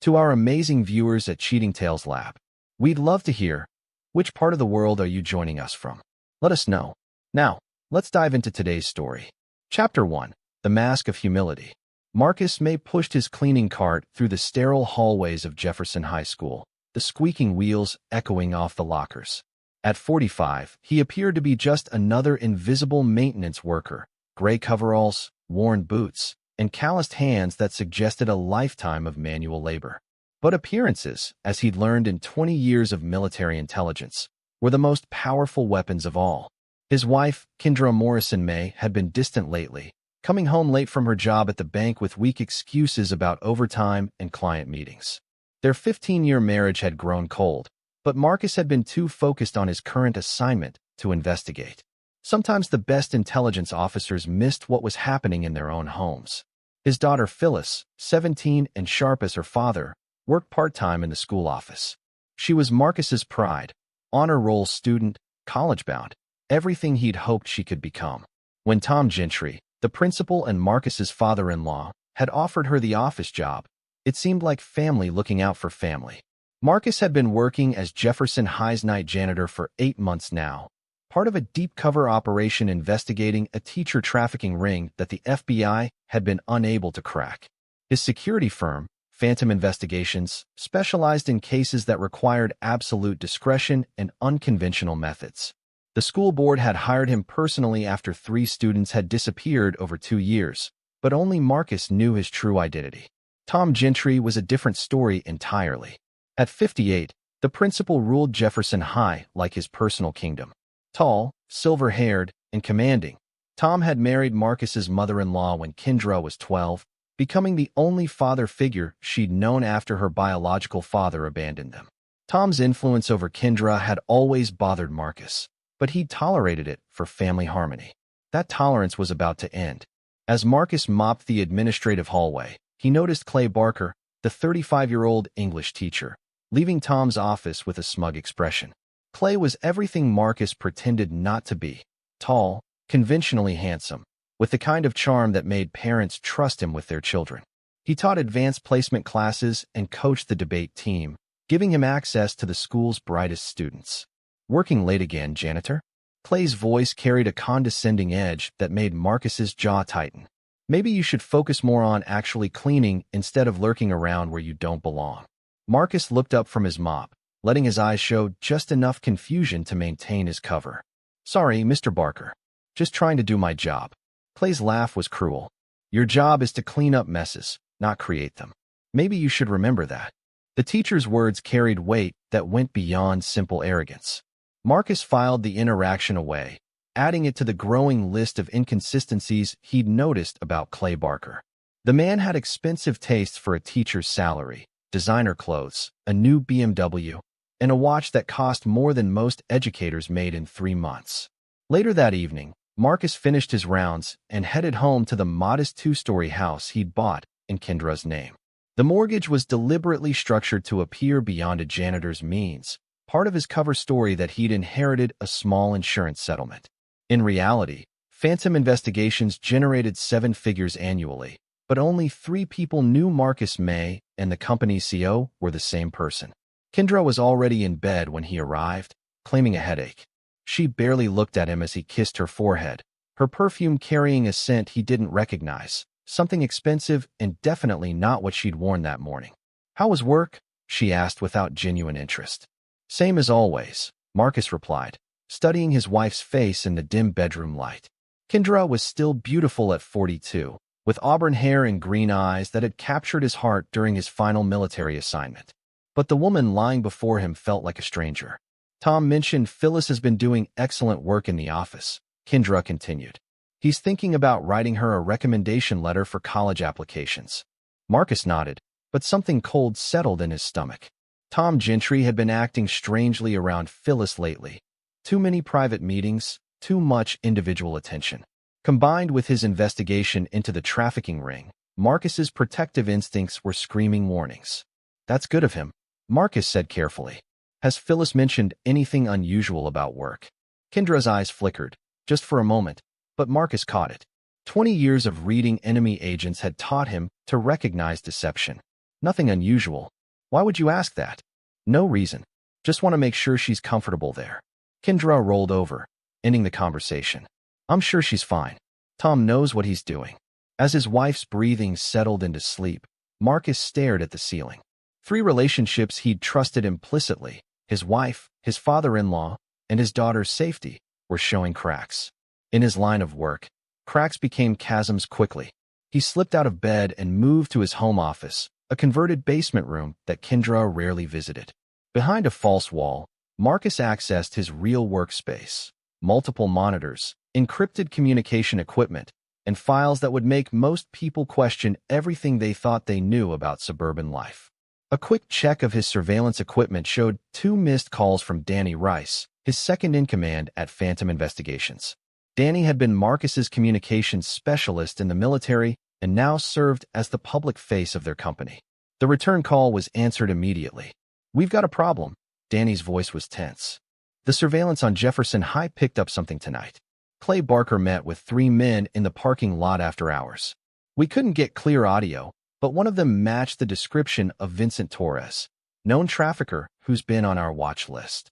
To our amazing viewers at Cheating Tales Lab, we'd love to hear, which part of the world are you joining us from? Let us know. Now, let's dive into today's story. Chapter 1. The Mask of Humility. Marcus May pushed his cleaning cart through the sterile hallways of Jefferson High School, the squeaking wheels echoing off the lockers. At 45, he appeared to be just another invisible maintenance worker, gray coveralls, worn boots, and calloused hands that suggested a lifetime of manual labor. But appearances, as he'd learned in 20 years of military intelligence, were the most powerful weapons of all. His wife, Kendra Morrison May, had been distant lately, coming home late from her job at the bank with weak excuses about overtime and client meetings. Their 15-year marriage had grown cold, but Marcus had been too focused on his current assignment to investigate. Sometimes the best intelligence officers missed what was happening in their own homes. His daughter Phyllis, 17 and sharp as her father, worked part-time in the school office. She was Marcus's pride, honor roll student, college-bound, everything he'd hoped she could become. When Tom Gentry, the principal and Marcus's father-in-law, had offered her the office job, it seemed like family looking out for family. Marcus had been working as Jefferson High's night janitor for 8 months now, part of a deep-cover operation investigating a teacher trafficking ring that the FBI had been unable to crack. His security firm, Phantom Investigations, specialized in cases that required absolute discretion and unconventional methods. The school board had hired him personally after 3 students had disappeared over 2 years, but only Marcus knew his true identity. Tom Gentry was a different story entirely. At 58, the principal ruled Jefferson High like his personal kingdom. Tall, silver-haired, and commanding, Tom had married Marcus's mother-in-law when Kendra was 12, becoming the only father figure she'd known after her biological father abandoned them. Tom's influence over Kendra had always bothered Marcus, but he'd tolerated it for family harmony. That tolerance was about to end. As Marcus mopped the administrative hallway, he noticed Clay Barker, the 35-year-old English teacher, leaving Tom's office with a smug expression. Clay was everything Marcus pretended not to be: tall, conventionally handsome, with the kind of charm that made parents trust him with their children. He taught advanced placement classes and coached the debate team, giving him access to the school's brightest students. "Working late again, janitor?" Clay's voice carried a condescending edge that made Marcus's jaw tighten. "Maybe you should focus more on actually cleaning instead of lurking around where you don't belong." Marcus looked up from his mop, letting his eyes show just enough confusion to maintain his cover. "Sorry, Mr. Barker. Just trying to do my job." Clay's laugh was cruel. "Your job is to clean up messes, not create them. Maybe you should remember that." The teacher's words carried weight that went beyond simple arrogance. Marcus filed the interaction away, adding it to the growing list of inconsistencies he'd noticed about Clay Barker. The man had expensive tastes for a teacher's salary, designer clothes, a new BMW, and a watch that cost more than most educators made in 3 months. Later that evening, Marcus finished his rounds and headed home to the modest 2-story house he'd bought in Kendra's name. The mortgage was deliberately structured to appear beyond a janitor's means, part of his cover story that he'd inherited a small insurance settlement. In reality, Phantom Investigations generated 7 figures annually, but only 3 people knew Marcus May, and the company's CEO were the same person. Kendra was already in bed when he arrived, claiming a headache. She barely looked at him as he kissed her forehead, her perfume carrying a scent he didn't recognize, something expensive and definitely not what she'd worn that morning. "How was work?" she asked without genuine interest. "Same as always," Marcus replied, studying his wife's face in the dim bedroom light. Kendra was still beautiful at 42, with auburn hair and green eyes that had captured his heart during his final military assignment. But the woman lying before him felt like a stranger. "Tom mentioned Phyllis has been doing excellent work in the office," Kendra continued. "He's thinking about writing her a recommendation letter for college applications." Marcus nodded, but something cold settled in his stomach. Tom Gentry had been acting strangely around Phyllis lately. Too many private meetings, too much individual attention. Combined with his investigation into the trafficking ring, Marcus's protective instincts were screaming warnings. "That's good of him," Marcus said carefully. "Has Phyllis mentioned anything unusual about work?" Kendra's eyes flickered, just for a moment, but Marcus caught it. 20 years of reading enemy agents had taught him to recognize deception. Nothing unusual. Why would you ask that? No reason. Just want to make sure she's comfortable there. Kendra rolled over, ending the conversation. I'm sure she's fine. Tom knows what he's doing. As his wife's breathing settled into sleep, Marcus stared at the ceiling. 3 relationships he'd trusted implicitly, his wife, his father-in-law, and his daughter's safety, were showing cracks. In his line of work, cracks became chasms quickly. He slipped out of bed and moved to his home office, a converted basement room that Kendra rarely visited. Behind a false wall, Marcus accessed his real workspace, multiple monitors, encrypted communication equipment, and files that would make most people question everything they thought they knew about suburban life. A quick check of his surveillance equipment showed 2 missed calls from Danny Rice, his second-in-command at Phantom Investigations. Danny had been Marcus's communications specialist in the military and now served as the public face of their company. The return call was answered immediately. "We've got a problem." Danny's voice was tense. "The surveillance on Jefferson High picked up something tonight. Clay Barker met with 3 men in the parking lot after hours. We couldn't get clear audio, but one of them matched the description of Vincent Torres, known trafficker who's been on our watch list."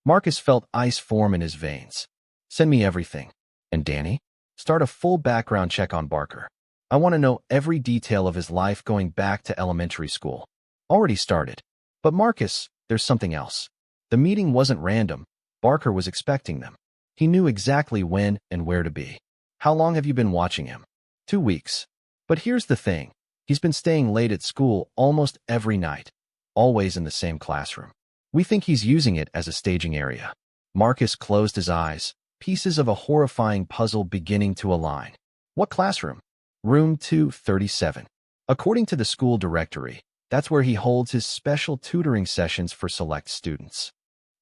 Marcus felt ice form in his veins. "Send me everything." "And Danny? Start a full background check on Barker. I want to know every detail of his life going back to elementary school." "Already started." "But Marcus, there's something else. The meeting wasn't random. Barker was expecting them. He knew exactly when and where to be." "How long have you been watching him?" 2 weeks. But here's the thing. He's been staying late at school almost every night, always in the same classroom. We think he's using it as a staging area." Marcus closed his eyes, pieces of a horrifying puzzle beginning to align. "What classroom?" "Room 237. According to the school directory, that's where he holds his special tutoring sessions for select students.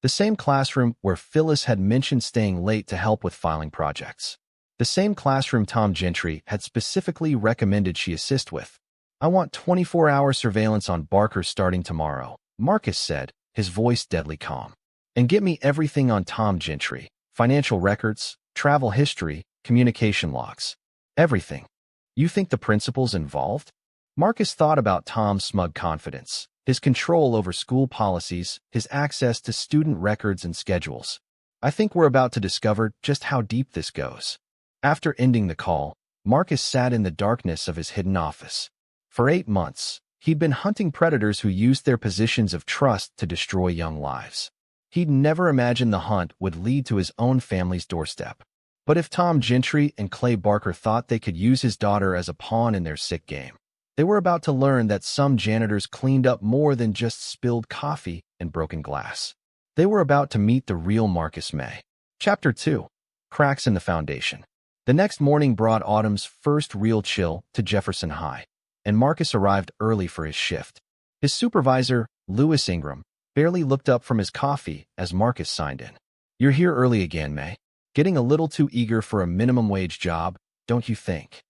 The same classroom where Phyllis had mentioned staying late to help with filing projects. The same classroom Tom Gentry had specifically recommended she assist with. "I want 24-hour surveillance on Barker starting tomorrow," Marcus said, his voice deadly calm. "And get me everything on Tom Gentry, financial records, travel history, communication logs. Everything." "You think the principal's involved?" Marcus thought about Tom's smug confidence, his control over school policies, his access to student records and schedules. "I think we're about to discover just how deep this goes." After ending the call, Marcus sat in the darkness of his hidden office. For 8 months, he'd been hunting predators who used their positions of trust to destroy young lives. He'd never imagined the hunt would lead to his own family's doorstep. But if Tom Gentry and Clay Barker thought they could use his daughter as a pawn in their sick game, they were about to learn that some janitors cleaned up more than just spilled coffee and broken glass. They were about to meet the real Marcus May. Chapter 2. Cracks in the Foundation. The next morning brought autumn's first real chill to Jefferson High, and Marcus arrived early for his shift. His supervisor, Lewis Ingram, barely looked up from his coffee as Marcus signed in. "You're here early again, May. Getting a little too eager for a minimum wage job, don't you think?"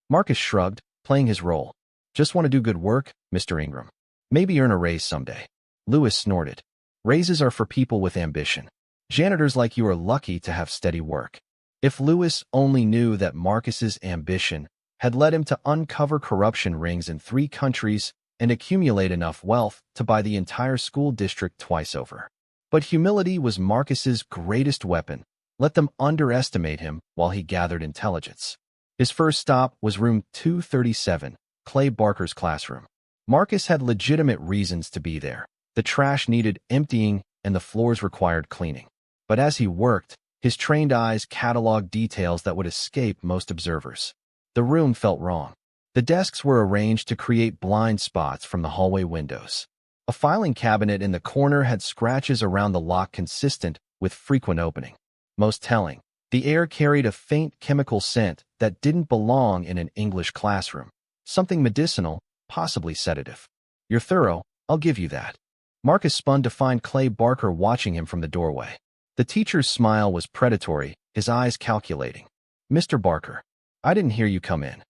Marcus shrugged, playing his role. "Just want to do good work, Mr. Ingram. Maybe earn a raise someday." Lewis snorted. "Raises are for people with ambition. Janitors like you are lucky to have steady work." If Lewis only knew that Marcus's ambition had led him to uncover corruption rings in 3 countries and accumulate enough wealth to buy the entire school district twice over. But humility was Marcus's greatest weapon. Let them underestimate him while he gathered intelligence. His first stop was room 237, Clay Barker's classroom. Marcus had legitimate reasons to be there. The trash needed emptying and the floors required cleaning. But as he worked, his trained eyes cataloged details that would escape most observers. The room felt wrong. The desks were arranged to create blind spots from the hallway windows. A filing cabinet in the corner had scratches around the lock consistent with frequent opening. Most telling, the air carried a faint chemical scent that didn't belong in an English classroom. Something medicinal, possibly sedative. "You're thorough, I'll give you that." Marcus spun to find Clay Barker watching him from the doorway. The teacher's smile was predatory, his eyes calculating. "Mr. Barker, I didn't hear you come in."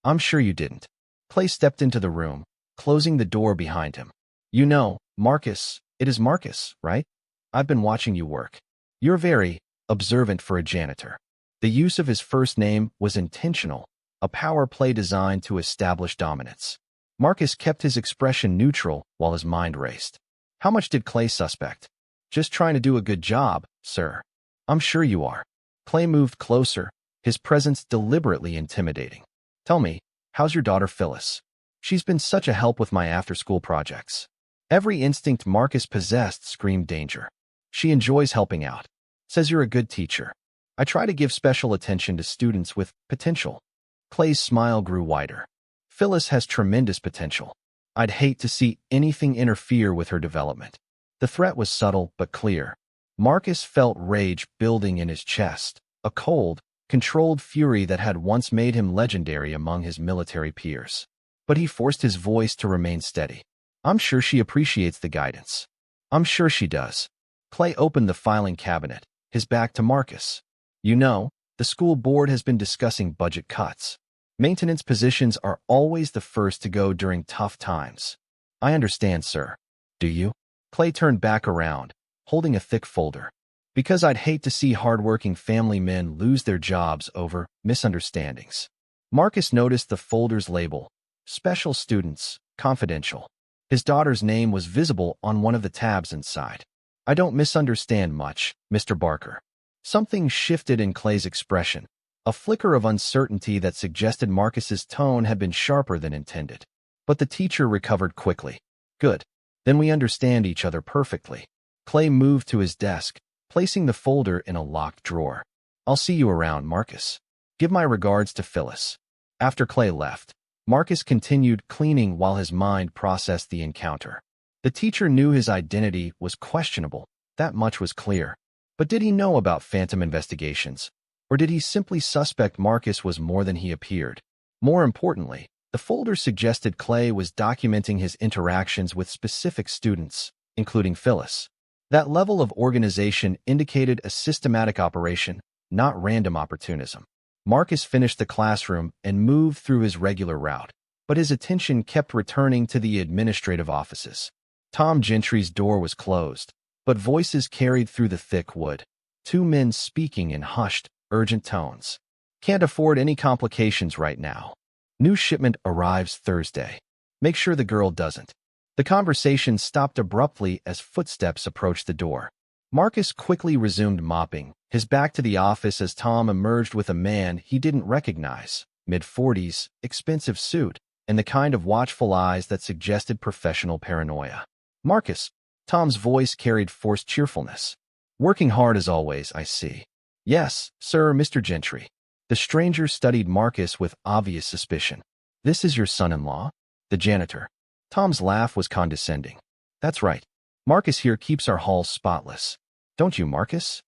"I'm sure you didn't." Clay stepped into the room, closing the door behind him. "You know, Marcus, it is Marcus, right? I've been watching you work. You're very observant for a janitor." The use of his first name was intentional, a power play designed to establish dominance. Marcus kept his expression neutral while his mind raced. How much did Clay suspect? Just trying to do a good job, sir. I'm sure you are. Clay moved closer, his presence deliberately intimidating. Tell me, how's your daughter Phyllis? She's been such a help with my after-school projects. Every instinct Marcus possessed screamed danger. She enjoys helping out. Says you're a good teacher. I try to give special attention to students with potential. Clay's smile grew wider. Phyllis has tremendous potential. I'd hate to see anything interfere with her development. The threat was subtle but clear. Marcus felt rage building in his chest, a cold, controlled fury that had once made him legendary among his military peers. But he forced his voice to remain steady. I'm sure she appreciates the guidance. I'm sure she does. Clay opened the filing cabinet, his back to Marcus. You know, the school board has been discussing budget cuts. Maintenance positions are always the first to go during tough times. I understand, sir. Do you? Clay turned back around, holding a thick folder. Because I'd hate to see hardworking family men lose their jobs over misunderstandings. Marcus noticed the folder's label, Special Students, Confidential. His daughter's name was visible on one of the tabs inside. I don't misunderstand much, Mr. Barker. Something shifted in Clay's expression, a flicker of uncertainty that suggested Marcus's tone had been sharper than intended. But the teacher recovered quickly. Good. Then we understand each other perfectly. Clay moved to his desk, placing the folder in a locked drawer. I'll see you around, Marcus. Give my regards to Phyllis. After Clay left, Marcus continued cleaning while his mind processed the encounter. The teacher knew his identity was questionable, that much was clear. But did he know about phantom investigations? Or did he simply suspect Marcus was more than he appeared? More importantly, the folder suggested Clay was documenting his interactions with specific students, including Phyllis. That level of organization indicated a systematic operation, not random opportunism. Marcus finished the classroom and moved through his regular route, but his attention kept returning to the administrative offices. Tom Gentry's door was closed, but voices carried through the thick wood. Two men speaking in hushed, urgent tones. Can't afford any complications right now. New shipment arrives Thursday. Make sure the girl doesn't. The conversation stopped abruptly as footsteps approached the door. Marcus quickly resumed mopping, his back to the office as Tom emerged with a man he didn't recognize, mid-40s, expensive suit, and the kind of watchful eyes that suggested professional paranoia. Marcus, Tom's voice carried forced cheerfulness. Working hard as always, I see. Yes, sir, Mr. Gentry. The stranger studied Marcus with obvious suspicion. This is your son-in-law? The janitor. Tom's laugh was condescending. That's right. Marcus here keeps our halls spotless. Don't you, Marcus?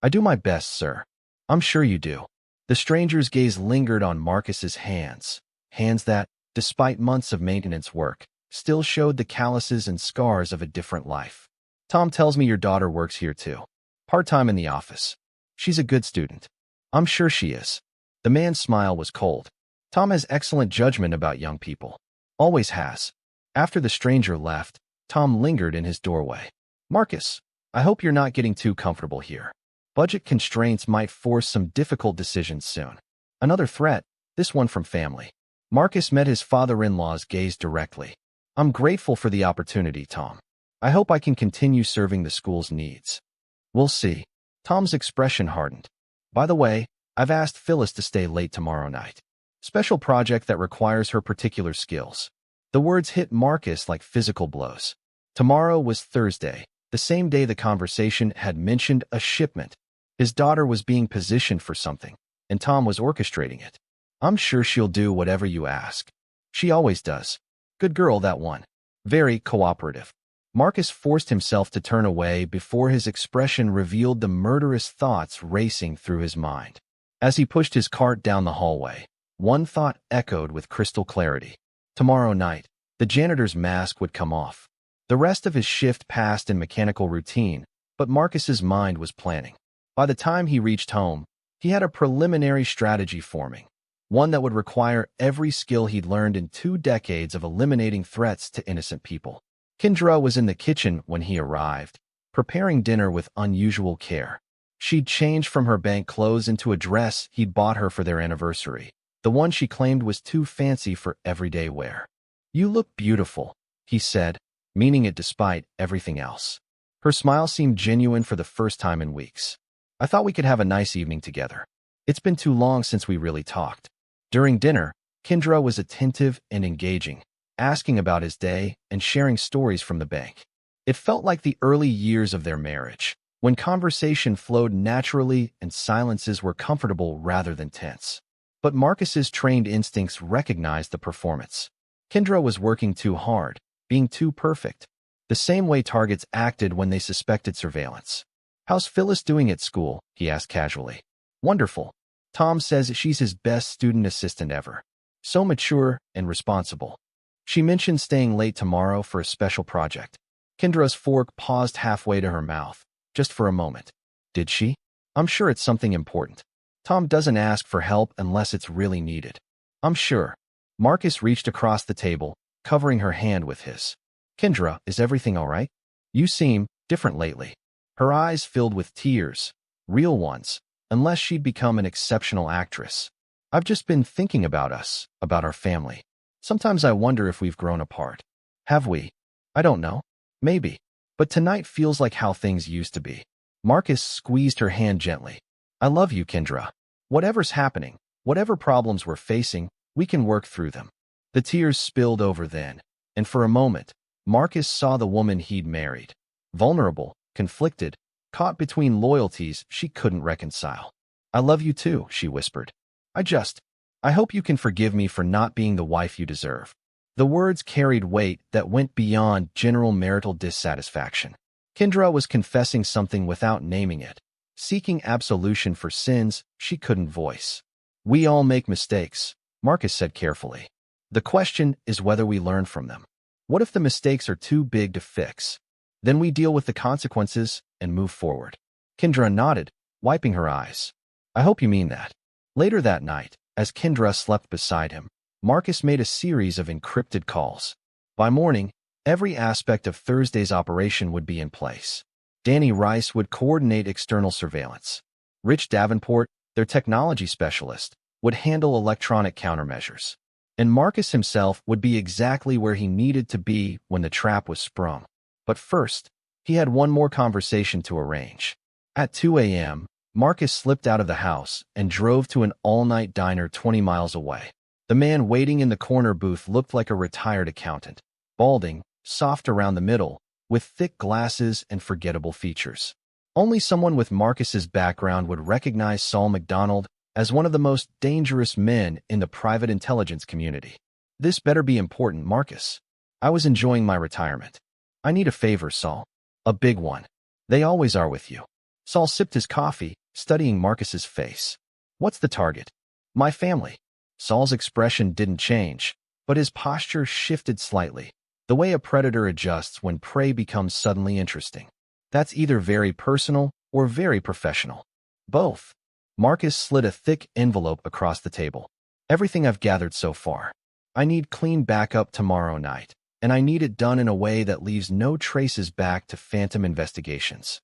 I do my best, sir. I'm sure you do. The stranger's gaze lingered on Marcus's hands. Hands that, despite months of maintenance work, still showed the calluses and scars of a different life. Tom tells me your daughter works here too. Part-time in the office. She's a good student. I'm sure she is. The man's smile was cold. Tom has excellent judgment about young people. Always has. After the stranger left, Tom lingered in his doorway. Marcus, I hope you're not getting too comfortable here. Budget constraints might force some difficult decisions soon. Another threat, this one from family. Marcus met his father-in-law's gaze directly. I'm grateful for the opportunity, Tom. I hope I can continue serving the school's needs. We'll see. Tom's expression hardened. By the way, I've asked Phyllis to stay late tomorrow night. Special project that requires her particular skills. The words hit Marcus like physical blows. Tomorrow was Thursday, the same day the conversation had mentioned a shipment. His daughter was being positioned for something, and Tom was orchestrating it. I'm sure she'll do whatever you ask. She always does. Good girl, that one. Very cooperative. Marcus forced himself to turn away before his expression revealed the murderous thoughts racing through his mind. As he pushed his cart down the hallway, one thought echoed with crystal clarity. Tomorrow night, the janitor's mask would come off. The rest of his shift passed in mechanical routine, but Marcus's mind was planning. By the time he reached home, he had a preliminary strategy forming, one that would require every skill he'd learned in 2 decades of eliminating threats to innocent people. Kendra was in the kitchen when he arrived, preparing dinner with unusual care. She'd changed from her bank clothes into a dress he'd bought her for their anniversary, the one she claimed was too fancy for everyday wear. You look beautiful, he said, meaning it despite everything else. Her smile seemed genuine for the first time in weeks. I thought we could have a nice evening together. It's been too long since we really talked. During dinner, Kendra was attentive and engaging, asking about his day and sharing stories from the bank. It felt like the early years of their marriage, when conversation flowed naturally and silences were comfortable rather than tense. But Marcus's trained instincts recognized the performance. Kendra was working too hard, being too perfect, the same way targets acted when they suspected surveillance. "How's Phyllis doing at school?" he asked casually. "Wonderful. Tom says she's his best student assistant ever. So mature and responsible. She mentioned staying late tomorrow for a special project." Kendra's fork paused halfway to her mouth, just for a moment. "Did she? I'm sure it's something important. Tom doesn't ask for help unless it's really needed. I'm sure." Marcus reached across the table, covering her hand with his. "Kendra, is everything all right? You seem different lately." Her eyes filled with tears, real ones, unless she'd become an exceptional actress. "I've just been thinking about us, about our family. Sometimes I wonder if we've grown apart. Have we? I don't know. Maybe. But tonight feels like how things used to be." Marcus squeezed her hand gently. "I love you, Kendra. Whatever's happening, whatever problems we're facing, we can work through them." The tears spilled over then, and for a moment, Marcus saw the woman he'd married. Vulnerable, conflicted, caught between loyalties she couldn't reconcile. "I love you too," she whispered. I hope you can forgive me for not being the wife you deserve." The words carried weight that went beyond general marital dissatisfaction. Kendra was confessing something without naming it, seeking absolution for sins she couldn't voice. "We all make mistakes," Marcus said carefully. "The question is whether we learn from them. What if the mistakes are too big to fix? Then we deal with the consequences and move forward." Kendra nodded, wiping her eyes. "I hope you mean that." Later that night, as Kendra slept beside him, Marcus made a series of encrypted calls. By morning, every aspect of Thursday's operation would be in place. Danny Rice would coordinate external surveillance. Rich Davenport, their technology specialist, would handle electronic countermeasures. And Marcus himself would be exactly where he needed to be when the trap was sprung. But first, he had one more conversation to arrange. At 2 a.m., Marcus slipped out of the house and drove to an all-night diner 20 miles away. The man waiting in the corner booth looked like a retired accountant, balding, soft around the middle, with thick glasses and forgettable features. Only someone with Marcus's background would recognize Saul McDonald as one of the most dangerous men in the private intelligence community. "This better be important, Marcus. I was enjoying my retirement. I need a favor, Saul. A big one. They always are with you." Saul sipped his coffee, studying Marcus's face. "What's the target?" "My family." Saul's expression didn't change, but his posture shifted slightly, the way a predator adjusts when prey becomes suddenly interesting. "That's either very personal or very professional." "Both." Marcus slid a thick envelope across the table. "Everything I've gathered so far. I need clean backup tomorrow night, and I need it done in a way that leaves no traces back to phantom investigations."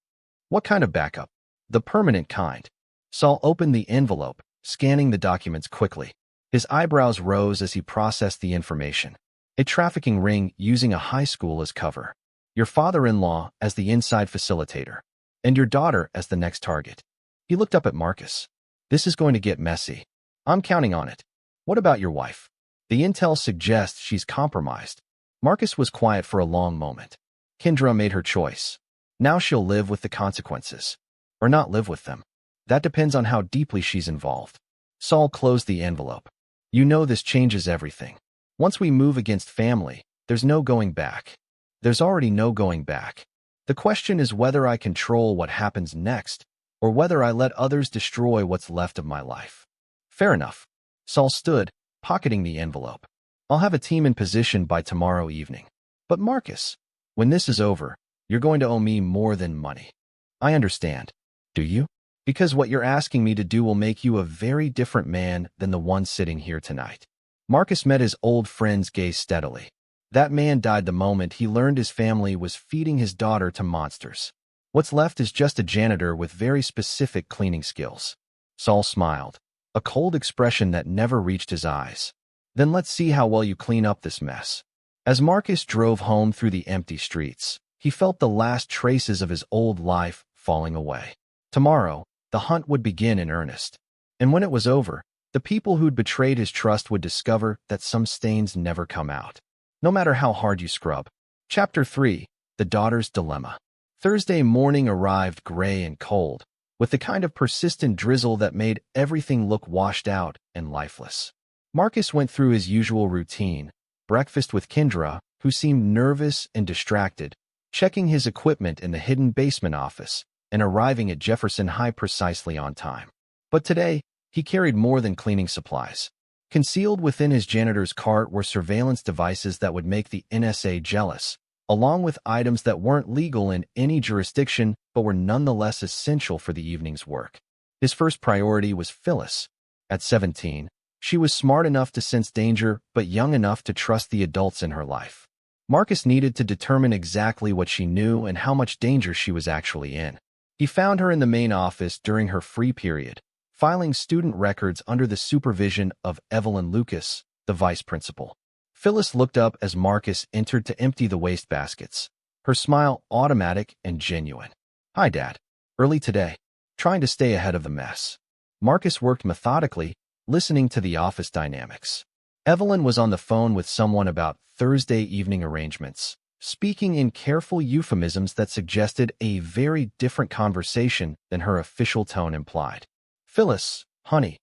"What kind of backup?" "The permanent kind." Saul opened the envelope, scanning the documents quickly. His eyebrows rose as he processed the information. A trafficking ring using a high school as cover. Your father-in-law as the inside facilitator. And your daughter as the next target. He looked up at Marcus. "This is going to get messy. I'm counting on it. What about your wife? The intel suggests she's compromised." Marcus was quiet for a long moment. Kendra made her choice. Now she'll live with the consequences. Or not live with them. That depends on how deeply she's involved. Saul closed the envelope. "You know this changes everything. Once we move against family, there's no going back. There's already no going back. The question is whether I control what happens next, or whether I let others destroy what's left of my life." "Fair enough." Saul stood, pocketing the envelope. "I'll have a team in position by tomorrow evening. But Marcus, when this is over, you're going to owe me more than money." "I understand." "Do you?" "Because what you're asking me to do will make you a very different man than the one sitting here tonight." Marcus met his old friend's gaze steadily. That man died the moment he learned his family was feeding his daughter to monsters. What's left is just a janitor with very specific cleaning skills. Saul smiled, a cold expression that never reached his eyes. "Then let's see how well you clean up this mess." As Marcus drove home through the empty streets, he felt the last traces of his old life falling away. Tomorrow, the hunt would begin in earnest. And when it was over, the people who'd betrayed his trust would discover that some stains never come out, no matter how hard you scrub. Chapter 3. The Daughter's Dilemma. Thursday morning arrived gray and cold, with the kind of persistent drizzle that made everything look washed out and lifeless. Marcus went through his usual routine, breakfast with Kendra, who seemed nervous and distracted, checking his equipment in the hidden basement office, and arriving at Jefferson High precisely on time. But today, he carried more than cleaning supplies. Concealed within his janitor's cart were surveillance devices that would make the NSA jealous, along with items that weren't legal in any jurisdiction but were nonetheless essential for the evening's work. His first priority was Phyllis. At 17, she was smart enough to sense danger but young enough to trust the adults in her life. Marcus needed to determine exactly what she knew and how much danger she was actually in. He found her in the main office during her free period, filing student records under the supervision of Evelyn Lucas, the vice principal. Phyllis looked up as Marcus entered to empty the waste baskets, her smile automatic and genuine. "Hi, Dad. Early today. Trying to stay ahead of the mess." Marcus worked methodically, listening to the office dynamics. Evelyn was on the phone with someone about Thursday evening arrangements, speaking in careful euphemisms that suggested a very different conversation than her official tone implied. "Phyllis, honey,"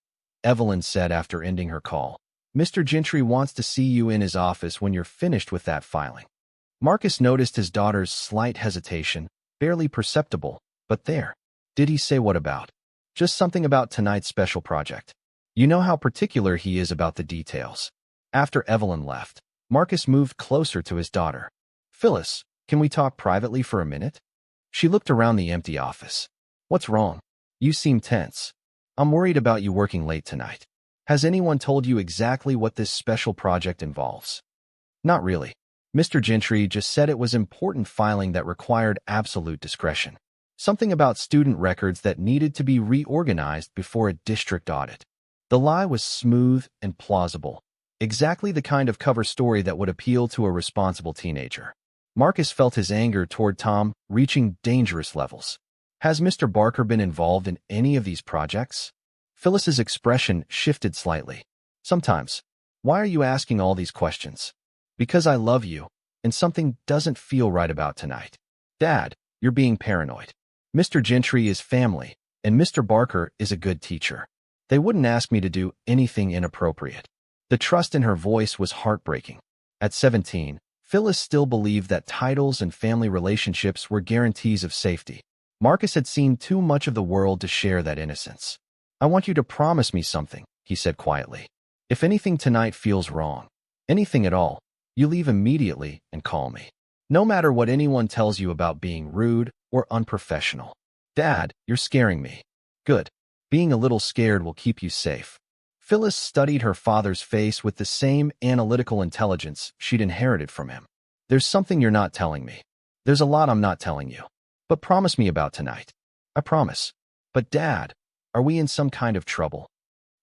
Evelyn said after ending her call. "Mr. Gentry wants to see you in his office when you're finished with that filing." Marcus noticed his daughter's slight hesitation, barely perceptible, but there. "Did he say what about?" "Just something about tonight's special project. You know how particular he is about the details." After Evelyn left, Marcus moved closer to his daughter. "Phyllis, can we talk privately for a minute?" She looked around the empty office. "What's wrong? You seem tense." "I'm worried about you working late tonight. Has anyone told you exactly what this special project involves?" "Not really. Mr. Gentry just said it was important filing that required absolute discretion. Something about student records that needed to be reorganized before a district audit." The lie was smooth and plausible, exactly the kind of cover story that would appeal to a responsible teenager. Marcus felt his anger toward Tom reaching dangerous levels. "Has Mr. Barker been involved in any of these projects?" Phyllis's expression shifted slightly. "Sometimes. Why are you asking all these questions?" "Because I love you, and something doesn't feel right about tonight." "Dad, you're being paranoid. Mr. Gentry is family, and Mr. Barker is a good teacher. They wouldn't ask me to do anything inappropriate." The trust in her voice was heartbreaking. At 17, Phyllis still believed that titles and family relationships were guarantees of safety. Marcus had seen too much of the world to share that innocence. "I want you to promise me something," he said quietly. "If anything tonight feels wrong, anything at all, you leave immediately and call me. No matter what anyone tells you about being rude or unprofessional." "Dad, you're scaring me." "Good. Being a little scared will keep you safe." Phyllis studied her father's face with the same analytical intelligence she'd inherited from him. "There's something you're not telling me. There's a lot I'm not telling you. But promise me about tonight." "I promise." "But Dad, are we in some kind of trouble?"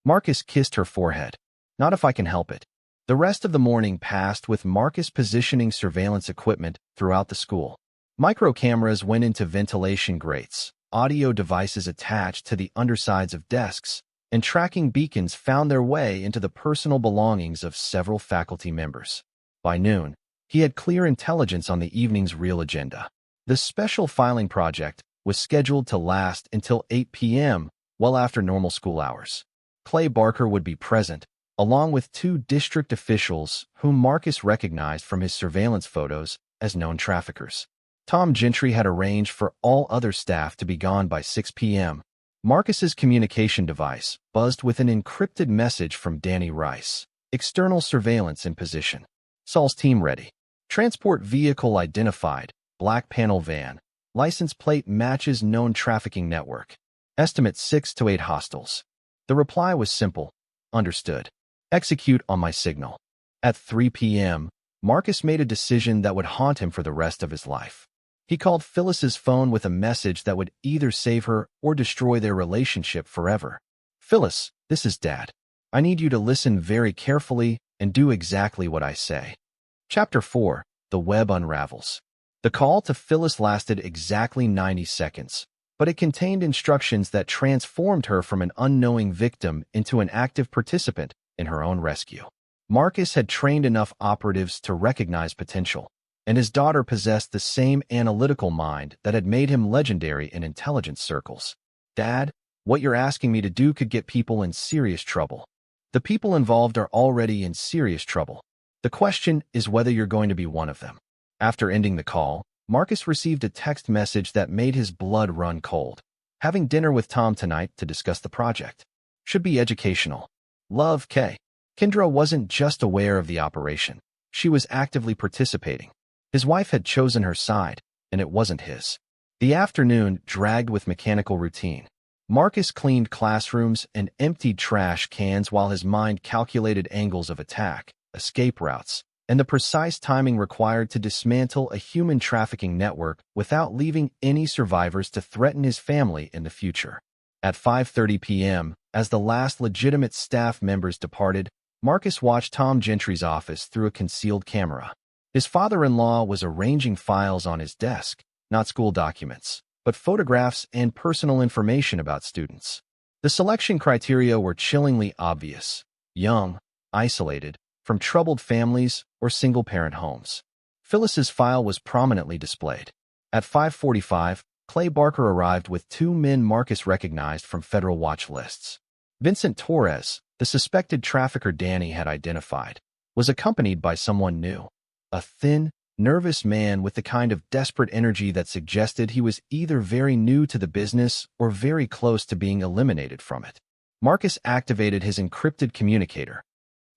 Marcus kissed her forehead. "Not if I can help it." The rest of the morning passed with Marcus positioning surveillance equipment throughout the school. Micro cameras went into ventilation grates, audio devices attached to the undersides of desks, and tracking beacons found their way into the personal belongings of several faculty members. By noon, he had clear intelligence on the evening's real agenda. The special filing project was scheduled to last until 8 p.m., well after normal school hours. Clay Barker would be present, along with 2 district officials whom Marcus recognized from his surveillance photos as known traffickers. Tom Gentry had arranged for all other staff to be gone by 6 p.m. Marcus's communication device buzzed with an encrypted message from Danny Rice. "External surveillance in position. Saul's team ready. Transport vehicle identified. Black panel van. License plate matches known trafficking network. Estimate 6 to 8 hostiles." The reply was simple. "Understood. Execute on my signal." At 3 p.m., Marcus made a decision that would haunt him for the rest of his life. He called Phyllis's phone with a message that would either save her or destroy their relationship forever. "Phyllis, this is Dad. I need you to listen very carefully and do exactly what I say." Chapter 4. The Web Unravels. The call to Phyllis lasted exactly 90 seconds, but it contained instructions that transformed her from an unknowing victim into an active participant in her own rescue. Marcus had trained enough operatives to recognize potential, and his daughter possessed the same analytical mind that had made him legendary in intelligence circles. "Dad, what you're asking me to do could get people in serious trouble. The people involved are already in serious trouble. The question is whether you're going to be one of them." After ending the call, Marcus received a text message that made his blood run cold. "Having dinner with Tom tonight to discuss the project. Should be educational. Love, K." Kendra wasn't just aware of the operation. She was actively participating. His wife had chosen her side, and it wasn't his. The afternoon dragged with mechanical routine. Marcus cleaned classrooms and emptied trash cans while his mind calculated angles of attack, escape routes, and the precise timing required to dismantle a human trafficking network without leaving any survivors to threaten his family in the future. At 5:30 p.m., as the last legitimate staff members departed, Marcus watched Tom Gentry's office through a concealed camera. His father-in-law was arranging files on his desk, not school documents, but photographs and personal information about students. The selection criteria were chillingly obvious: young, isolated, from troubled families or single-parent homes. Phyllis's file was prominently displayed. At 5:45, Clay Barker arrived with two men Marcus recognized from federal watch lists. Vincent Torres, the suspected trafficker Danny had identified, was accompanied by someone new. A thin, nervous man with the kind of desperate energy that suggested he was either very new to the business or very close to being eliminated from it. Marcus activated his encrypted communicator.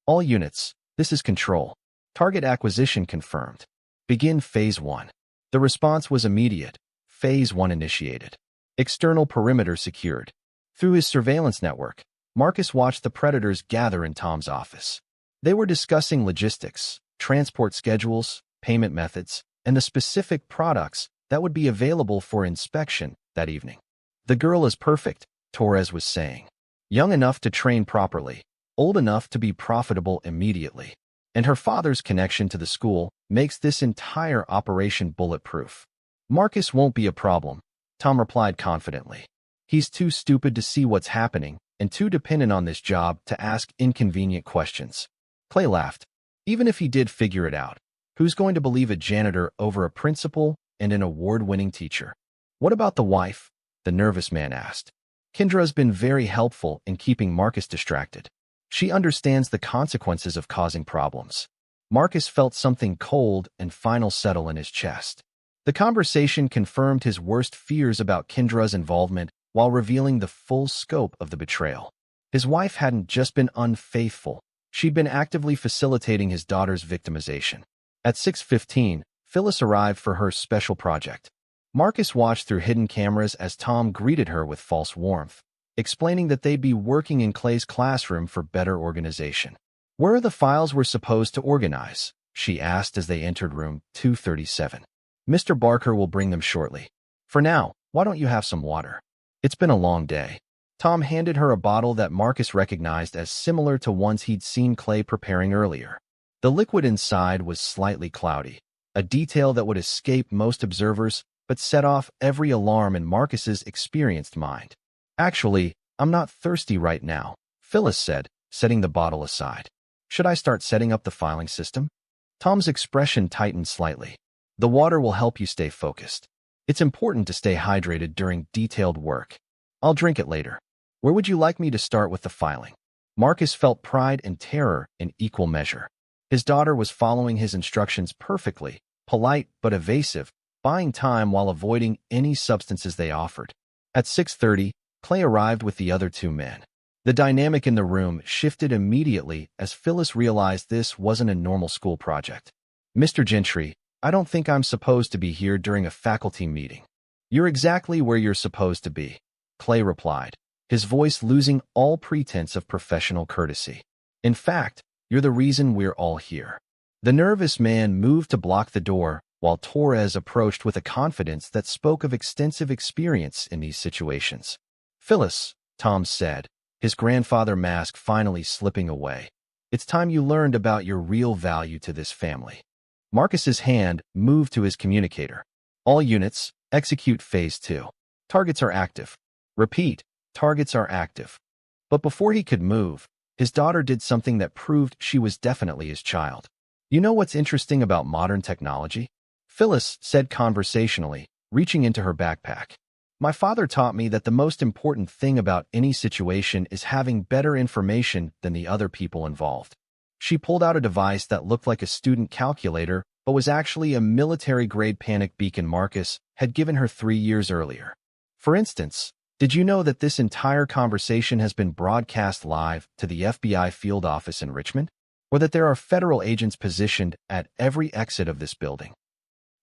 "All units, this is Control. Target acquisition confirmed. Begin Phase 1. The response was immediate. Phase 1 initiated. External perimeter secured. Through his surveillance network, Marcus watched the predators gather in Tom's office. They were discussing logistics, transport schedules, payment methods, and the specific products that would be available for inspection that evening. "The girl is perfect," Torres was saying. "Young enough to train properly, old enough to be profitable immediately. And her father's connection to the school makes this entire operation bulletproof." "Marcus won't be a problem," Tom replied confidently. "He's too stupid to see what's happening and too dependent on this job to ask inconvenient questions." Clay laughed. "Even if he did figure it out, who's going to believe a janitor over a principal and an award-winning teacher?" "What about the wife?" the nervous man asked. "Kendra's been very helpful in keeping Marcus distracted. She understands the consequences of causing problems." Marcus felt something cold and final settle in his chest. The conversation confirmed his worst fears about Kendra's involvement while revealing the full scope of the betrayal. His wife hadn't just been unfaithful, she'd been actively facilitating his daughter's victimization. At 6:15, Phyllis arrived for her special project. Marcus watched through hidden cameras as Tom greeted her with false warmth, explaining that they'd be working in Clay's classroom for better organization. "Where are the files we're supposed to organize?" she asked as they entered room 237. "Mr. Barker will bring them shortly. For now, why don't you have some water? It's been a long day." Tom handed her a bottle that Marcus recognized as similar to ones he'd seen Clay preparing earlier. The liquid inside was slightly cloudy, a detail that would escape most observers but set off every alarm in Marcus's experienced mind. "Actually, I'm not thirsty right now," Phyllis said, setting the bottle aside. "Should I start setting up the filing system?" Tom's expression tightened slightly. "The water will help you stay focused. It's important to stay hydrated during detailed work. I'll drink it later. Where would you like me to start with the filing?" Marcus felt pride and terror in equal measure. His daughter was following his instructions perfectly, polite but evasive, buying time while avoiding any substances they offered. At 6:30, Clay arrived with the other two men. The dynamic in the room shifted immediately as Phyllis realized this wasn't a normal school project. "Mr. Gentry, I don't think I'm supposed to be here during a faculty meeting." "You're exactly where you're supposed to be," Clay replied, his voice losing all pretense of professional courtesy. "In fact, you're the reason we're all here." The nervous man moved to block the door, while Torres approached with a confidence that spoke of extensive experience in these situations. "Phyllis," Tom said, his grandfather mask finally slipping away, "it's time you learned about your real value to this family. Marcus's hand moved to his communicator. All units, execute Phase 2. Targets are active. Repeat, targets are active. But before he could move, his daughter did something that proved she was definitely his child. You know what's interesting about modern technology? Phyllis said conversationally, reaching into her backpack. My father taught me that the most important thing about any situation is having better information than the other people involved. She pulled out a device that looked like a student calculator, but was actually a military-grade panic beacon Marcus had given her 3 years earlier. For instance, did you know that this entire conversation has been broadcast live to the FBI field office in Richmond? Or that there are federal agents positioned at every exit of this building?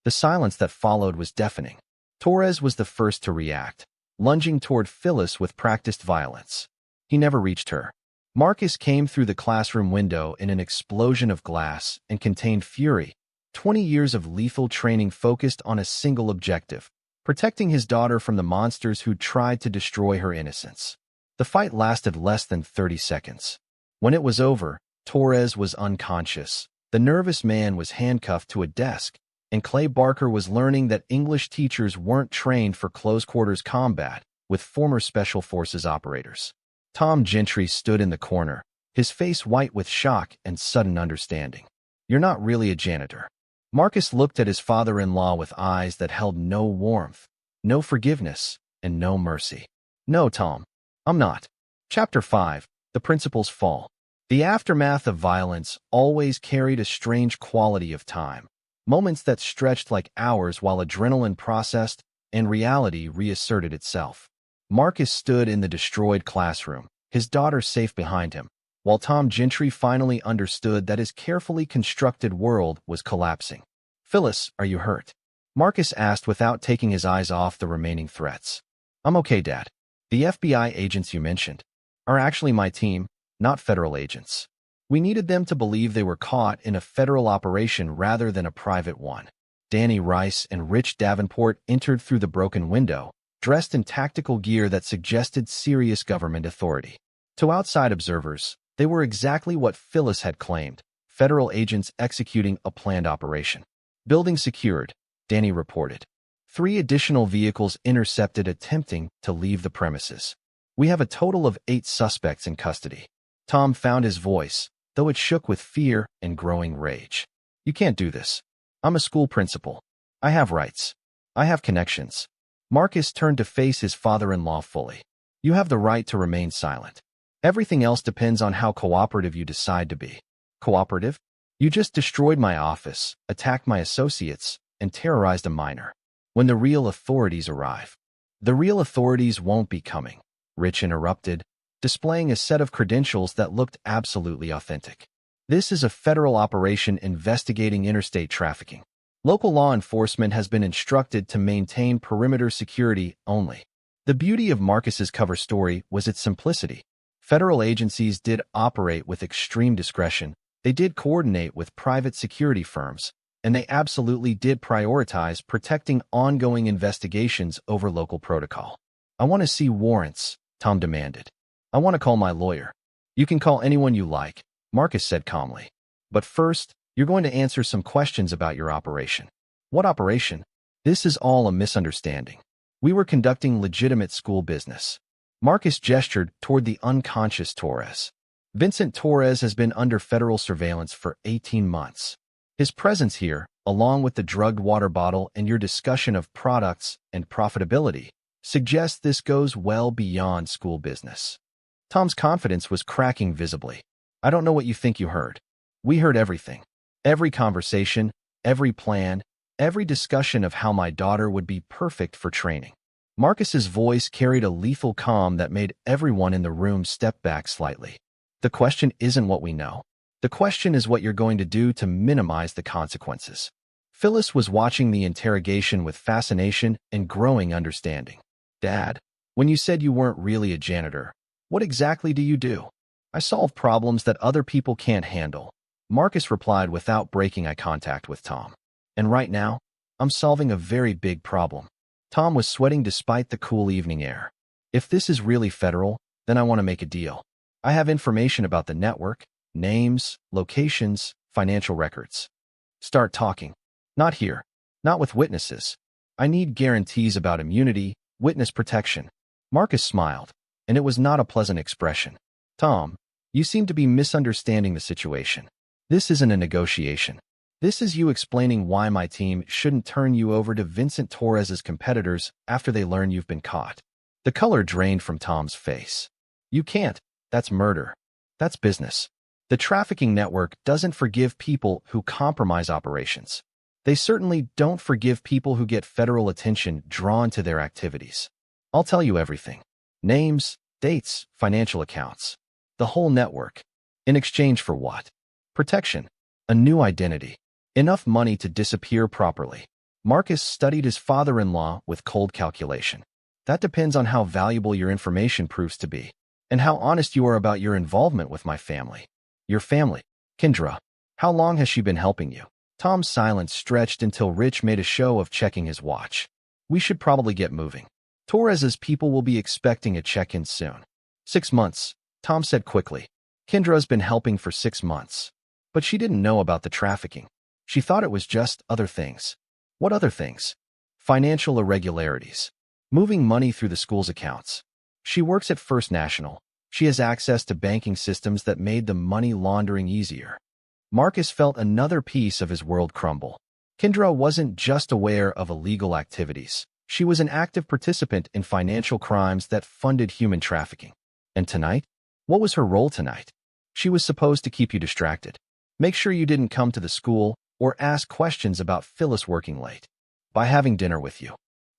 The silence that followed was deafening. Torres was the first to react, lunging toward Phyllis with practiced violence. He never reached her. Marcus came through the classroom window in an explosion of glass and contained fury. 20 years of lethal training focused on a single objective: protecting his daughter from the monsters who tried to destroy her innocence. The fight lasted less than 30 seconds. When it was over, Torres was unconscious. The nervous man was handcuffed to a desk, and Clay Barker was learning that English teachers weren't trained for close-quarters combat with former Special Forces operators. Tom Gentry stood in the corner, his face white with shock and sudden understanding. You're not really a janitor. Marcus looked at his father-in-law with eyes that held no warmth, no forgiveness, and no mercy. No, Tom, I'm not. Chapter 5, The Principal's Fall. The aftermath of violence always carried a strange quality of time. Moments that stretched like hours while adrenaline processed and reality reasserted itself. Marcus stood in the destroyed classroom, his daughter safe behind him, while Tom Gentry finally understood that his carefully constructed world was collapsing. Phyllis, are you hurt? Marcus asked without taking his eyes off the remaining threats. I'm okay, Dad. The FBI agents you mentioned are actually my team, not federal agents. We needed them to believe they were caught in a federal operation rather than a private one. Danny Rice and Rich Davenport entered through the broken window, dressed in tactical gear that suggested serious government authority. To outside observers, they were exactly what Phyllis had claimed: federal agents executing a planned operation. Building secured, Danny reported. 3 additional vehicles intercepted attempting to leave the premises. We have a total of 8 suspects in custody. Tom found his voice, though it shook with fear and growing rage. You can't do this. I'm a school principal. I have rights. I have connections. Marcus turned to face his father-in-law fully. You have the right to remain silent. Everything else depends on how cooperative you decide to be. Cooperative? You just destroyed my office, attacked my associates, and terrorized a minor. When the real authorities arrive. The real authorities won't be coming, Rich interrupted, displaying a set of credentials that looked absolutely authentic. This is a federal operation investigating interstate trafficking. Local law enforcement has been instructed to maintain perimeter security only. The beauty of Marcus's cover story was its simplicity. Federal agencies did operate with extreme discretion, they did coordinate with private security firms, and they absolutely did prioritize protecting ongoing investigations over local protocol. I want to see warrants, Tom demanded. I want to call my lawyer. You can call anyone you like, Marcus said calmly. But first, you're going to answer some questions about your operation. What operation? This is all a misunderstanding. We were conducting legitimate school business. Marcus gestured toward the unconscious Torres. Vincent Torres has been under federal surveillance for 18 months. His presence here, along with the drugged water bottle and your discussion of products and profitability, suggests this goes well beyond school business. Tom's confidence was cracking visibly. I don't know what you think you heard. We heard everything. Every conversation, every plan, every discussion of how my daughter would be perfect for training. Marcus's voice carried a lethal calm that made everyone in the room step back slightly. The question isn't what we know. The question is what you're going to do to minimize the consequences. Phyllis was watching the interrogation with fascination and growing understanding. Dad, when you said you weren't really a janitor, what exactly do you do? I solve problems that other people can't handle, Marcus replied without breaking eye contact with Tom. And right now, I'm solving a very big problem. Tom was sweating despite the cool evening air. If this is really federal, then I want to make a deal. I have information about the network, names, locations, financial records. Start talking. Not here. Not with witnesses. I need guarantees about immunity, witness protection. Marcus smiled, and it was not a pleasant expression. Tom, you seem to be misunderstanding the situation. This isn't a negotiation. This is you explaining why my team shouldn't turn you over to Vincent Torres's competitors after they learn you've been caught. The color drained from Tom's face. You can't. That's murder. That's business. The trafficking network doesn't forgive people who compromise operations. They certainly don't forgive people who get federal attention drawn to their activities. I'll tell you everything. Names, dates, financial accounts. The whole network. In exchange for what? Protection. A new identity. Enough money to disappear properly. Marcus studied his father-in-law with cold calculation. That depends on how valuable your information proves to be, and how honest you are about your involvement with my family. Your family. Kendra. How long has she been helping you? Tom's silence stretched until Rich made a show of checking his watch. We should probably get moving. Torres's people will be expecting a check-in soon. 6 months, Tom said quickly. Kendra's been helping for 6 months. But she didn't know about the trafficking. She thought it was just other things. What other things? Financial irregularities. Moving money through the school's accounts. She works at First National. She has access to banking systems that made the money laundering easier. Marcus felt another piece of his world crumble. Kendra wasn't just aware of illegal activities. She was an active participant in financial crimes that funded human trafficking. And tonight? What was her role tonight? She was supposed to keep you distracted. Make sure you didn't come to the school or ask questions about Phyllis working late. By having dinner with you.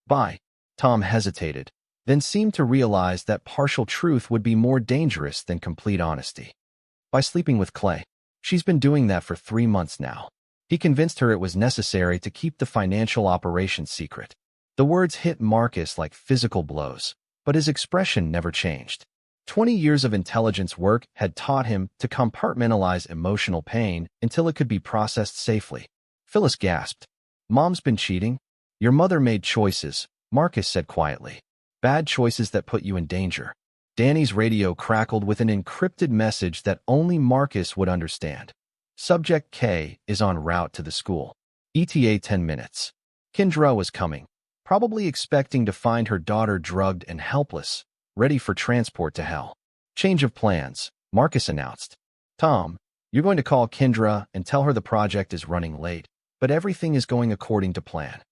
By. Tom hesitated, then seemed to realize that partial truth would be more dangerous than complete honesty. By sleeping with Clay. She's been doing that for 3 months now. He convinced her it was necessary to keep the financial operation secret. The words hit Marcus like physical blows, but his expression never changed. 20 years of intelligence work had taught him to compartmentalize emotional pain until it could be processed safely. Phyllis gasped. Mom's been cheating? Your mother made choices, Marcus said quietly. Bad choices that put you in danger. Danny's radio crackled with an encrypted message that only Marcus would understand. Subject K is en route to the school. ETA 10 minutes. Kendra was coming, probably expecting to find her daughter drugged and helpless, ready for transport to hell. Change of plans, Marcus announced. Tom, you're going to call Kendra and tell her the project is running late, but everything is going according to plan.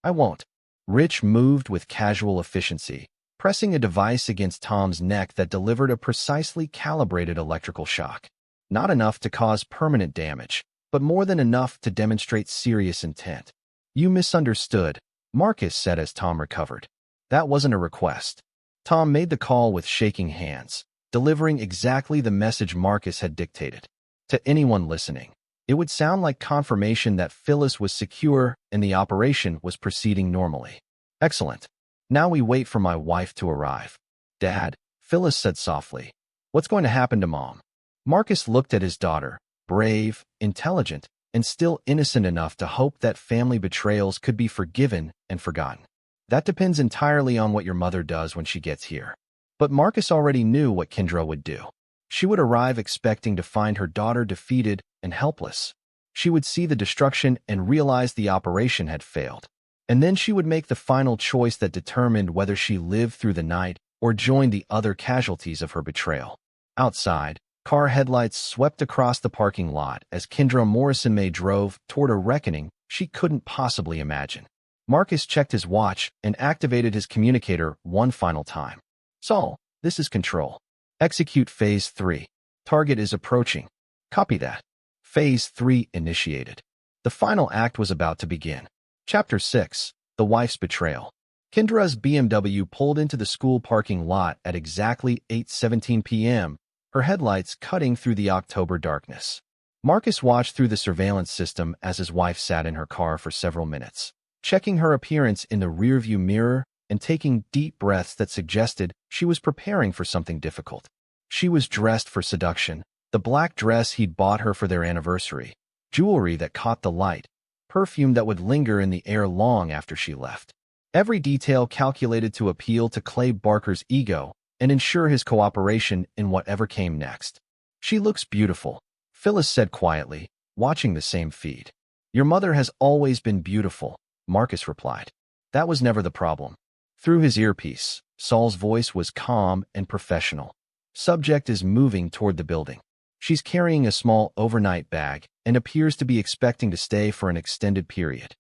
I won't. Rich moved with casual efficiency, pressing a device against Tom's neck that delivered a precisely calibrated electrical shock. Not enough to cause permanent damage, but more than enough to demonstrate serious intent. You misunderstood, Marcus said as Tom recovered. That wasn't a request. Tom made the call with shaking hands, delivering exactly the message Marcus had dictated. To anyone listening, it would sound like confirmation that Phyllis was secure and the operation was proceeding normally. Excellent. Now we wait for my wife to arrive. Dad, Phyllis said softly. What's going to happen to Mom? Marcus looked at his daughter, brave, intelligent, and still innocent enough to hope that family betrayals could be forgiven and forgotten. That depends entirely on what your mother does when she gets here. But Marcus already knew what Kendra would do. She would arrive expecting to find her daughter defeated and helpless. She would see the destruction and realize the operation had failed. And then she would make the final choice that determined whether she lived through the night or joined the other casualties of her betrayal. Outside, car headlights swept across the parking lot as Kendra Morrison-May drove toward a reckoning she couldn't possibly imagine. Marcus checked his watch and activated his communicator one final time. Saul, this is Control. Execute Phase 3. Target is approaching. Copy that. Phase 3 initiated. The final act was about to begin. Chapter 6. The Wife's Betrayal. Kendra's BMW pulled into the school parking lot at exactly 8:17 p.m., her headlights cutting through the October darkness. Marcus watched through the surveillance system as his wife sat in her car for several minutes, checking her appearance in the rearview mirror and taking deep breaths that suggested she was preparing for something difficult. She was dressed for seduction, the black dress he'd bought her for their anniversary, jewelry that caught the light, perfume that would linger in the air long after she left. Every detail calculated to appeal to Clay Barker's ego and ensure his cooperation in whatever came next. She looks beautiful, Phyllis said quietly, watching the same feed. Your mother has always been beautiful, Marcus replied. That was never the problem. Through his earpiece, Saul's voice was calm and professional. Subject is moving toward the building. She's carrying a small overnight bag and appears to be expecting to stay for an extended period.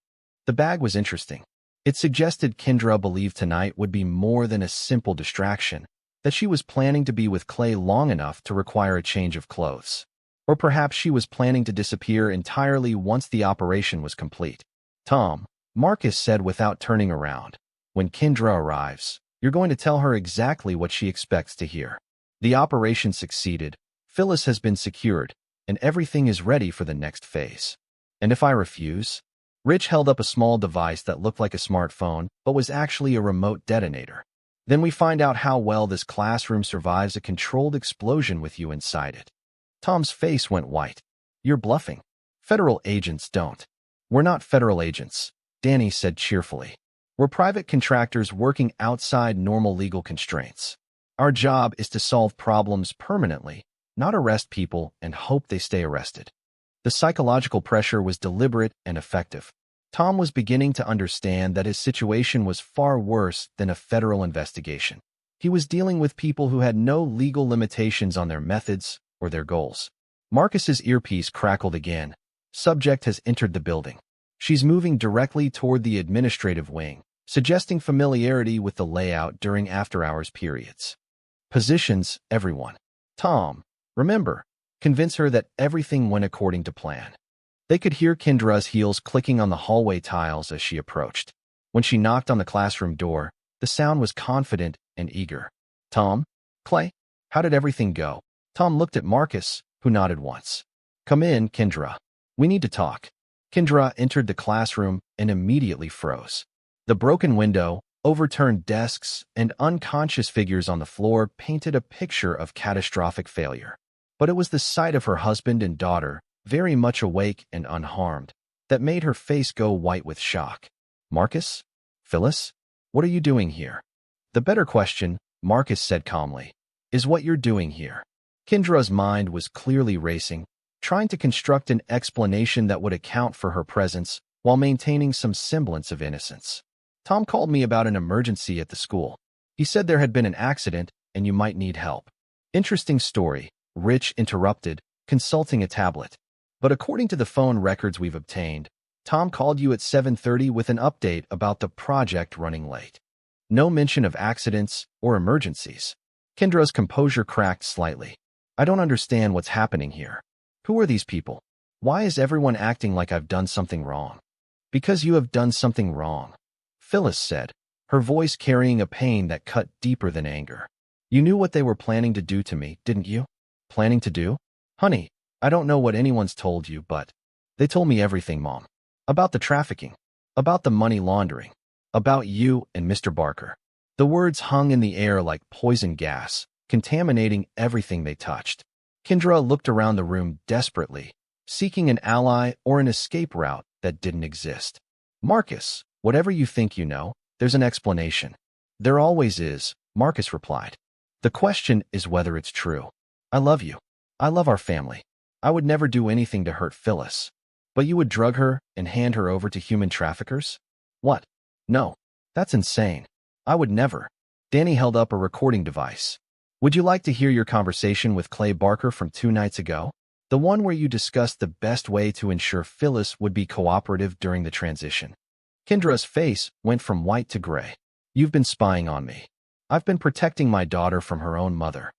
The bag was interesting. It suggested Kendra believed tonight would be more than a simple distraction, that she was planning to be with Clay long enough to require a change of clothes. Or perhaps she was planning to disappear entirely once the operation was complete. Tom, Marcus said without turning around, when Kendra arrives, you're going to tell her exactly what she expects to hear. The operation succeeded, Phyllis has been secured, and everything is ready for the next phase. And if I refuse? Rich held up a small device that looked like a smartphone, but was actually a remote detonator. Then we find out how well this classroom survives a controlled explosion with you inside it. Tom's face went white. You're bluffing. Federal agents don't. We're not federal agents, Danny said cheerfully. We're private contractors working outside normal legal constraints. Our job is to solve problems permanently, not arrest people and hope they stay arrested. The psychological pressure was deliberate and effective. Tom was beginning to understand that his situation was far worse than a federal investigation. He was dealing with people who had no legal limitations on their methods or their goals. Marcus's earpiece crackled again. Subject has entered the building. She's moving directly toward the administrative wing, suggesting familiarity with the layout during after-hours periods. Positions, everyone. Tom, remember, convince her that everything went according to plan. They could hear Kendra's heels clicking on the hallway tiles as she approached. When she knocked on the classroom door, the sound was confident and eager. Tom? Clay? How did everything go? Tom looked at Marcus, who nodded once. Come in, Kendra. We need to talk. Kendra entered the classroom and immediately froze. The broken window, overturned desks, and unconscious figures on the floor painted a picture of catastrophic failure. But it was the sight of her husband and daughter, very much awake and unharmed, that made her face go white with shock. Marcus? Phyllis? What are you doing here? The better question, Marcus said calmly, is what you're doing here. Kendra's mind was clearly racing, trying to construct an explanation that would account for her presence while maintaining some semblance of innocence. Tom called me about an emergency at the school. He said there had been an accident and you might need help. Interesting story, Rich interrupted, consulting a tablet. But according to the phone records we've obtained, Tom called you at 7:30 with an update about the project running late. No mention of accidents or emergencies. Kendra's composure cracked slightly. I don't understand what's happening here. Who are these people? Why is everyone acting like I've done something wrong? Because you have done something wrong, Phyllis said, her voice carrying a pain that cut deeper than anger. You knew what they were planning to do to me, didn't you? Planning to do? Honey, I don't know what anyone's told you, but they told me everything, Mom. About the trafficking, about the money laundering, about you and Mr. Barker. The words hung in the air like poison gas, contaminating everything they touched. Kendra looked around the room desperately, seeking an ally or an escape route that didn't exist. Marcus, whatever you think you know, there's an explanation. There always is, Marcus replied. The question is whether it's true. I love you. I love our family. I would never do anything to hurt Phyllis. But you would drug her and hand her over to human traffickers? What? No. That's insane. I would never. Danny held up a recording device. Would you like to hear your conversation with Clay Barker from 2 nights ago? The one where you discussed the best way to ensure Phyllis would be cooperative during the transition. Kendra's face went from white to gray. You've been spying on me. I've been protecting my daughter from her own mother.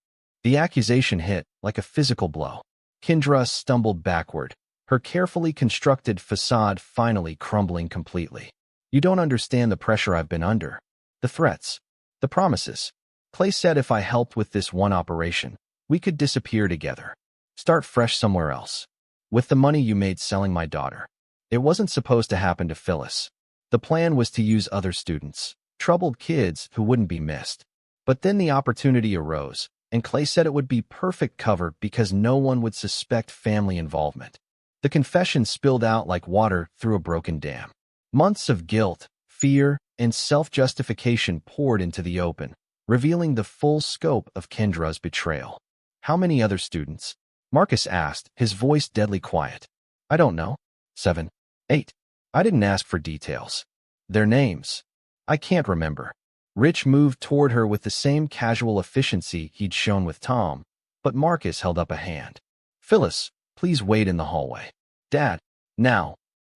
The accusation hit like a physical blow. Kendra stumbled backward, her carefully constructed facade finally crumbling completely. You don't understand the pressure I've been under. The threats. The promises. Clay said if I helped with this one operation, we could disappear together. Start fresh somewhere else. With the money you made selling my daughter. It wasn't supposed to happen to Phyllis. The plan was to use other students, troubled kids who wouldn't be missed. But then the opportunity arose, and Clay said it would be perfect cover because no one would suspect family involvement. The confession spilled out like water through a broken dam. Months of guilt, fear, and self-justification poured into the open, revealing the full scope of Kendra's betrayal. How many other students? Marcus asked, his voice deadly quiet. I don't know. 7. 8. I didn't ask for details. Their names. I can't remember. Rich moved toward her with the same casual efficiency he'd shown with Tom, but Marcus held up a hand. Phyllis, please wait in the hallway. Dad, now.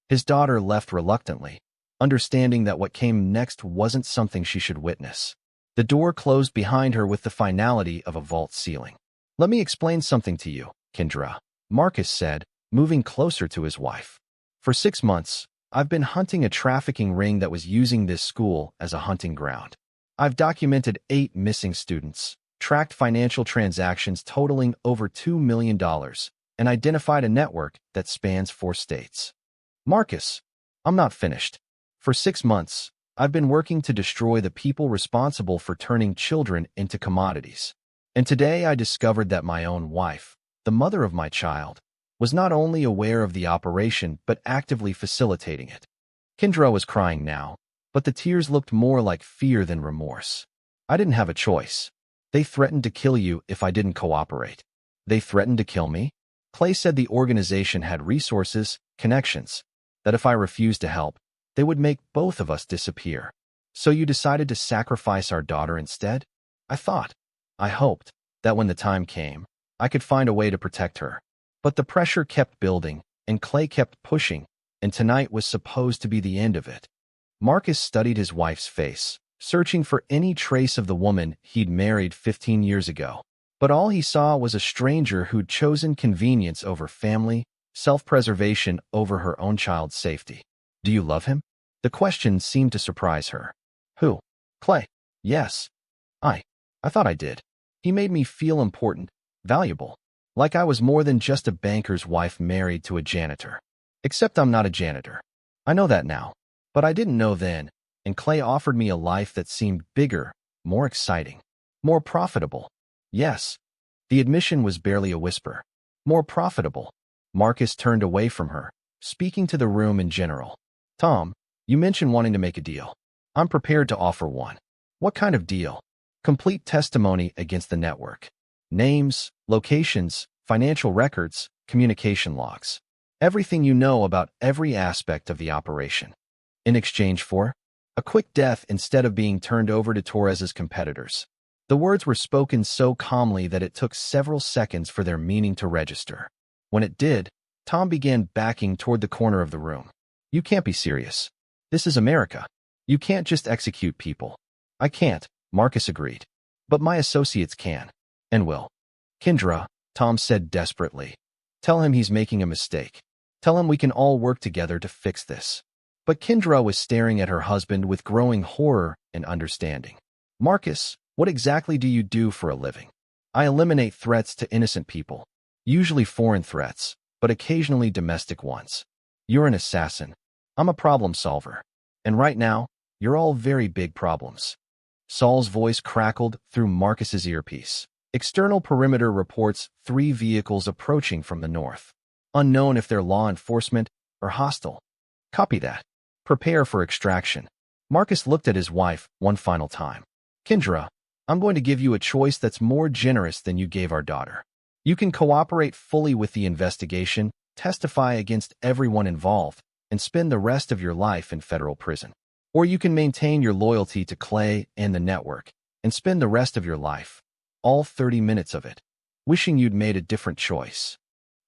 His daughter left reluctantly, understanding that what came next wasn't something she should witness. The door closed behind her with the finality of a vault ceiling. Let me explain something to you, Kendra, Marcus said, moving closer to his wife. For 6 months, I've been hunting a trafficking ring that was using this school as a hunting ground. I've documented 8 missing students, tracked financial transactions totaling over $2 million, and identified a network that spans 4 states. Marcus, I'm not finished. For 6 months, I've been working to destroy the people responsible for turning children into commodities. And today I discovered that my own wife, the mother of my child, was not only aware of the operation but actively facilitating it. Kendra was crying now, but the tears looked more like fear than remorse. I didn't have a choice. They threatened to kill you if I didn't cooperate. They threatened to kill me? Clay said the organization had resources, connections, that if I refused to help, they would make both of us disappear. So you decided to sacrifice our daughter instead? I hoped, that when the time came, I could find a way to protect her. But the pressure kept building, and Clay kept pushing, and tonight was supposed to be the end of it. Marcus studied his wife's face, searching for any trace of the woman he'd married 15 years ago. But all he saw was a stranger who'd chosen convenience over family, self-preservation over her own child's safety. Do you love him? The question seemed to surprise her. Who? Clay. Yes. I thought I did. He made me feel important, valuable, like I was more than just a banker's wife married to a janitor. Except I'm not a janitor. I know that now, but I didn't know then, and Clay offered me a life that seemed bigger, more exciting, more profitable. Yes. The admission was barely a whisper. More profitable. Marcus turned away from her, speaking to the room in general. Tom, you mentioned wanting to make a deal. I'm prepared to offer one. What kind of deal? Complete testimony against the network. Names, locations, financial records, communication logs. Everything you know about every aspect of the operation. In exchange for a quick death instead of being turned over to Torres's competitors. The words were spoken so calmly that it took several seconds for their meaning to register. When it did, Tom began backing toward the corner of the room. You can't be serious. This is America. You can't just execute people. I can't, Marcus agreed. But my associates can. And will. Kendra, Tom said desperately. Tell him he's making a mistake. Tell him we can all work together to fix this. But Kendra was staring at her husband with growing horror and understanding. Marcus, what exactly do you do for a living? I eliminate threats to innocent people. Usually foreign threats, but occasionally domestic ones. You're an assassin. I'm a problem solver. And right now, you're all very big problems. Saul's voice crackled through Marcus's earpiece. External perimeter reports 3 vehicles approaching from the north. Unknown if they're law enforcement or hostile. Copy that. Prepare for extraction. Marcus looked at his wife one final time. Kendra, I'm going to give you a choice that's more generous than you gave our daughter. You can cooperate fully with the investigation, testify against everyone involved, and spend the rest of your life in federal prison. Or you can maintain your loyalty to Clay and the network, and spend the rest of your life, all 30 minutes of it, wishing you'd made a different choice.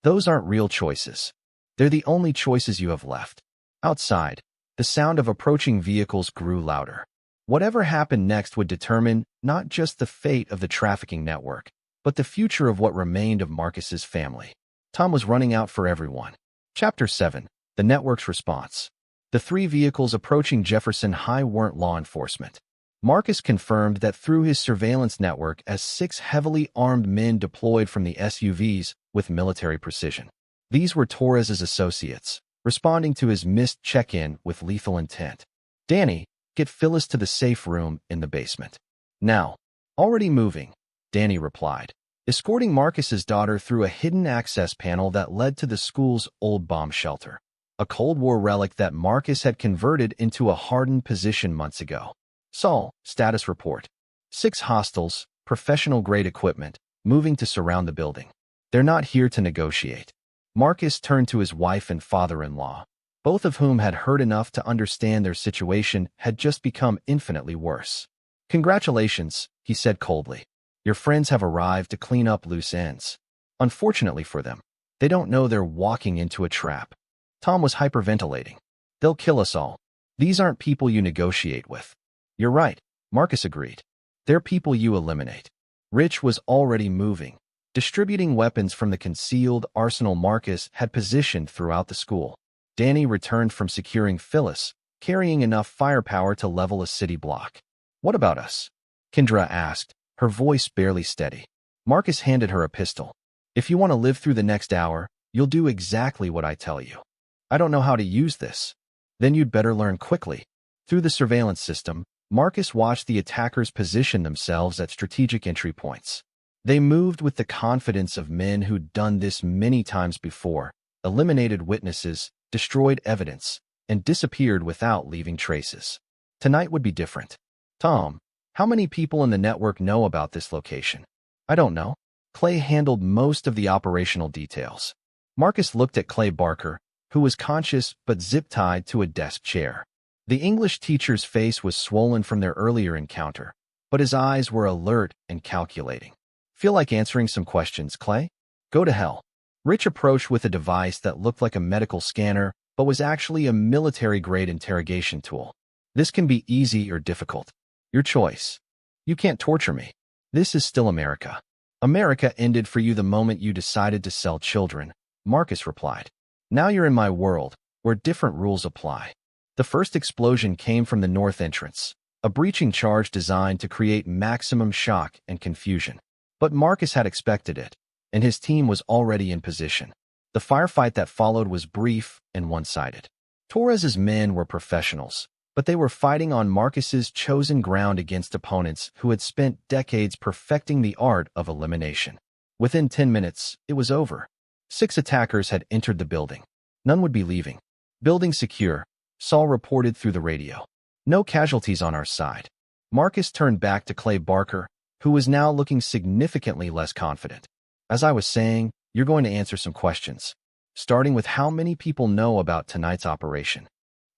Those aren't real choices. They're the only choices you have left. Outside, the sound of approaching vehicles grew louder. Whatever happened next would determine not just the fate of the trafficking network, but the future of what remained of Marcus's family. Tom was running out for everyone. Chapter 7. The Network's Response. The 3 vehicles approaching Jefferson High weren't law enforcement. Marcus confirmed that through his surveillance network as 6 heavily armed men deployed from the SUVs with military precision. These were Torres's associates, responding to his missed check-in with lethal intent. Danny, get Phyllis to the safe room in the basement. Now. Already moving, Danny replied, escorting Marcus's daughter through a hidden access panel that led to the school's old bomb shelter, a Cold War relic that Marcus had converted into a hardened position months ago. Saul, status report. 6 hostiles, professional-grade equipment, moving to surround the building. They're not here to negotiate. Marcus turned to his wife and father-in-law. both of whom had heard enough to understand their situation had just become infinitely worse. "Congratulations," he said coldly. "Your friends have arrived to clean up loose ends. Unfortunately for them, they don't know they're walking into a trap." Tom was hyperventilating. "They'll kill us all. These aren't people you negotiate with." "You're right," Marcus agreed. "They're people you eliminate." Rich was already moving, distributing weapons from the concealed arsenal Marcus had positioned throughout the school. Danny returned from securing Phyllis, carrying enough firepower to level a city block. "What about us?" Kendra asked, her voice barely steady. Marcus handed her a pistol. "If you want to live through the next hour, you'll do exactly what I tell you." "I don't know how to use this." "Then you'd better learn quickly." Through the surveillance system, Marcus watched the attackers position themselves at strategic entry points. They moved with the confidence of men who'd done this many times before, eliminated witnesses, destroyed evidence, and disappeared without leaving traces. Tonight would be different. "Tom, how many people in the network know about this location?" "I don't know." Clay handled most of the operational details. Marcus looked at Clay Barker, who was conscious but zip-tied to a desk chair. The English teacher's face was swollen from their earlier encounter, but his eyes were alert and calculating. "Feel like answering some questions, Clay?" "Go to hell." Rich approached with a device that looked like a medical scanner, but was actually a military-grade interrogation tool. "This can be easy or difficult. Your choice. You can't torture me. This is still America." "America ended for you the moment you decided to sell children," Marcus replied. "Now you're in my world, where different rules apply." The first explosion came from the north entrance, a breaching charge designed to create maximum shock and confusion. But Marcus had expected it, and his team was already in position. The firefight that followed was brief and one-sided. Torres's men were professionals, but they were fighting on Marcus's chosen ground against opponents who had spent decades perfecting the art of elimination. Within 10 minutes, it was over. 6 attackers had entered the building. None would be leaving. "Building secure," Saul reported through the radio. "No casualties on our side." Marcus turned back to Clay Barker, who was now looking significantly less confident. "As I was saying, you're going to answer some questions, starting with how many people know about tonight's operation."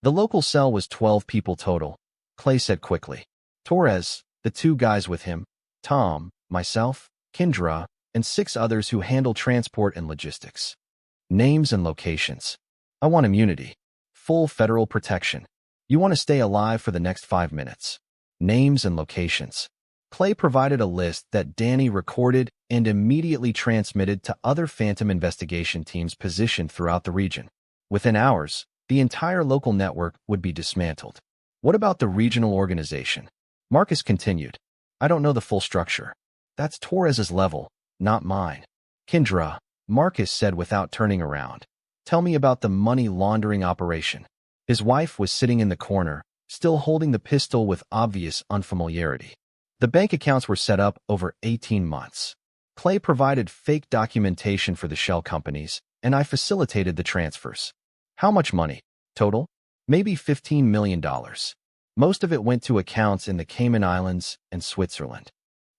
"The local cell was 12 people total," Clay said quickly. "Torres, the 2 guys with him, Tom, myself, Kendra, and 6 others who handle transport and logistics." "Names and locations." "I want immunity. Full federal protection. You want to stay alive for the next 5 minutes." "Names and locations." Clay provided a list that Danny recorded and immediately transmitted to other Phantom investigation teams positioned throughout the region. Within hours, the entire local network would be dismantled. "What about the regional organization?" Marcus continued. "I don't know the full structure. That's Torres's level, not mine." "Kendra," Marcus said without turning around. "Tell me about the money laundering operation." His wife was sitting in the corner, still holding the pistol with obvious unfamiliarity. "The bank accounts were set up over 18 months. Clay provided fake documentation for the shell companies, and I facilitated the transfers." "How much money? Total?" "Maybe $15 million. Most of it went to accounts in the Cayman Islands and Switzerland."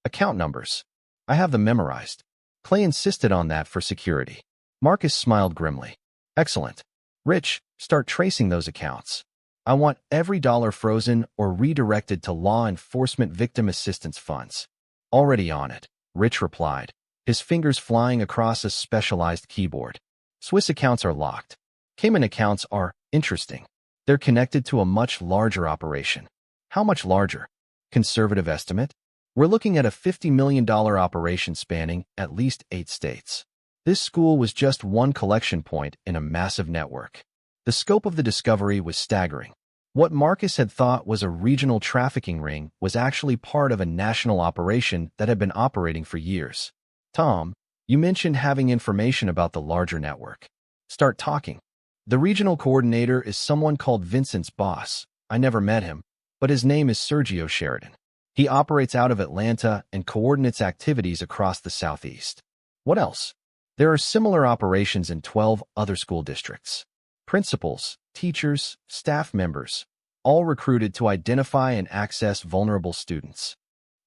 "Account numbers?" "I have them memorized." Clay insisted on that for security. Marcus smiled grimly. "Excellent. Rich, start tracing those accounts. I want every dollar frozen or redirected to law enforcement victim assistance funds." "Already on it," Rich replied, his fingers flying across a specialized keyboard. "Swiss accounts are locked. Cayman accounts are interesting. They're connected to a much larger operation." "How much larger?" "Conservative estimate? We're looking at a $50 million operation spanning at least 8 states. This school was just one collection point in a massive network." The scope of the discovery was staggering. What Marcus had thought was a regional trafficking ring was actually part of a national operation that had been operating for years. "Tom, you mentioned having information about the larger network. Start talking." "The regional coordinator is someone called Vincent's boss. I never met him, but his name is Sergio Sheridan. He operates out of Atlanta and coordinates activities across the Southeast." "What else?" "There are similar operations in 12 other school districts. Principals, teachers, staff members, all recruited to identify and access vulnerable students."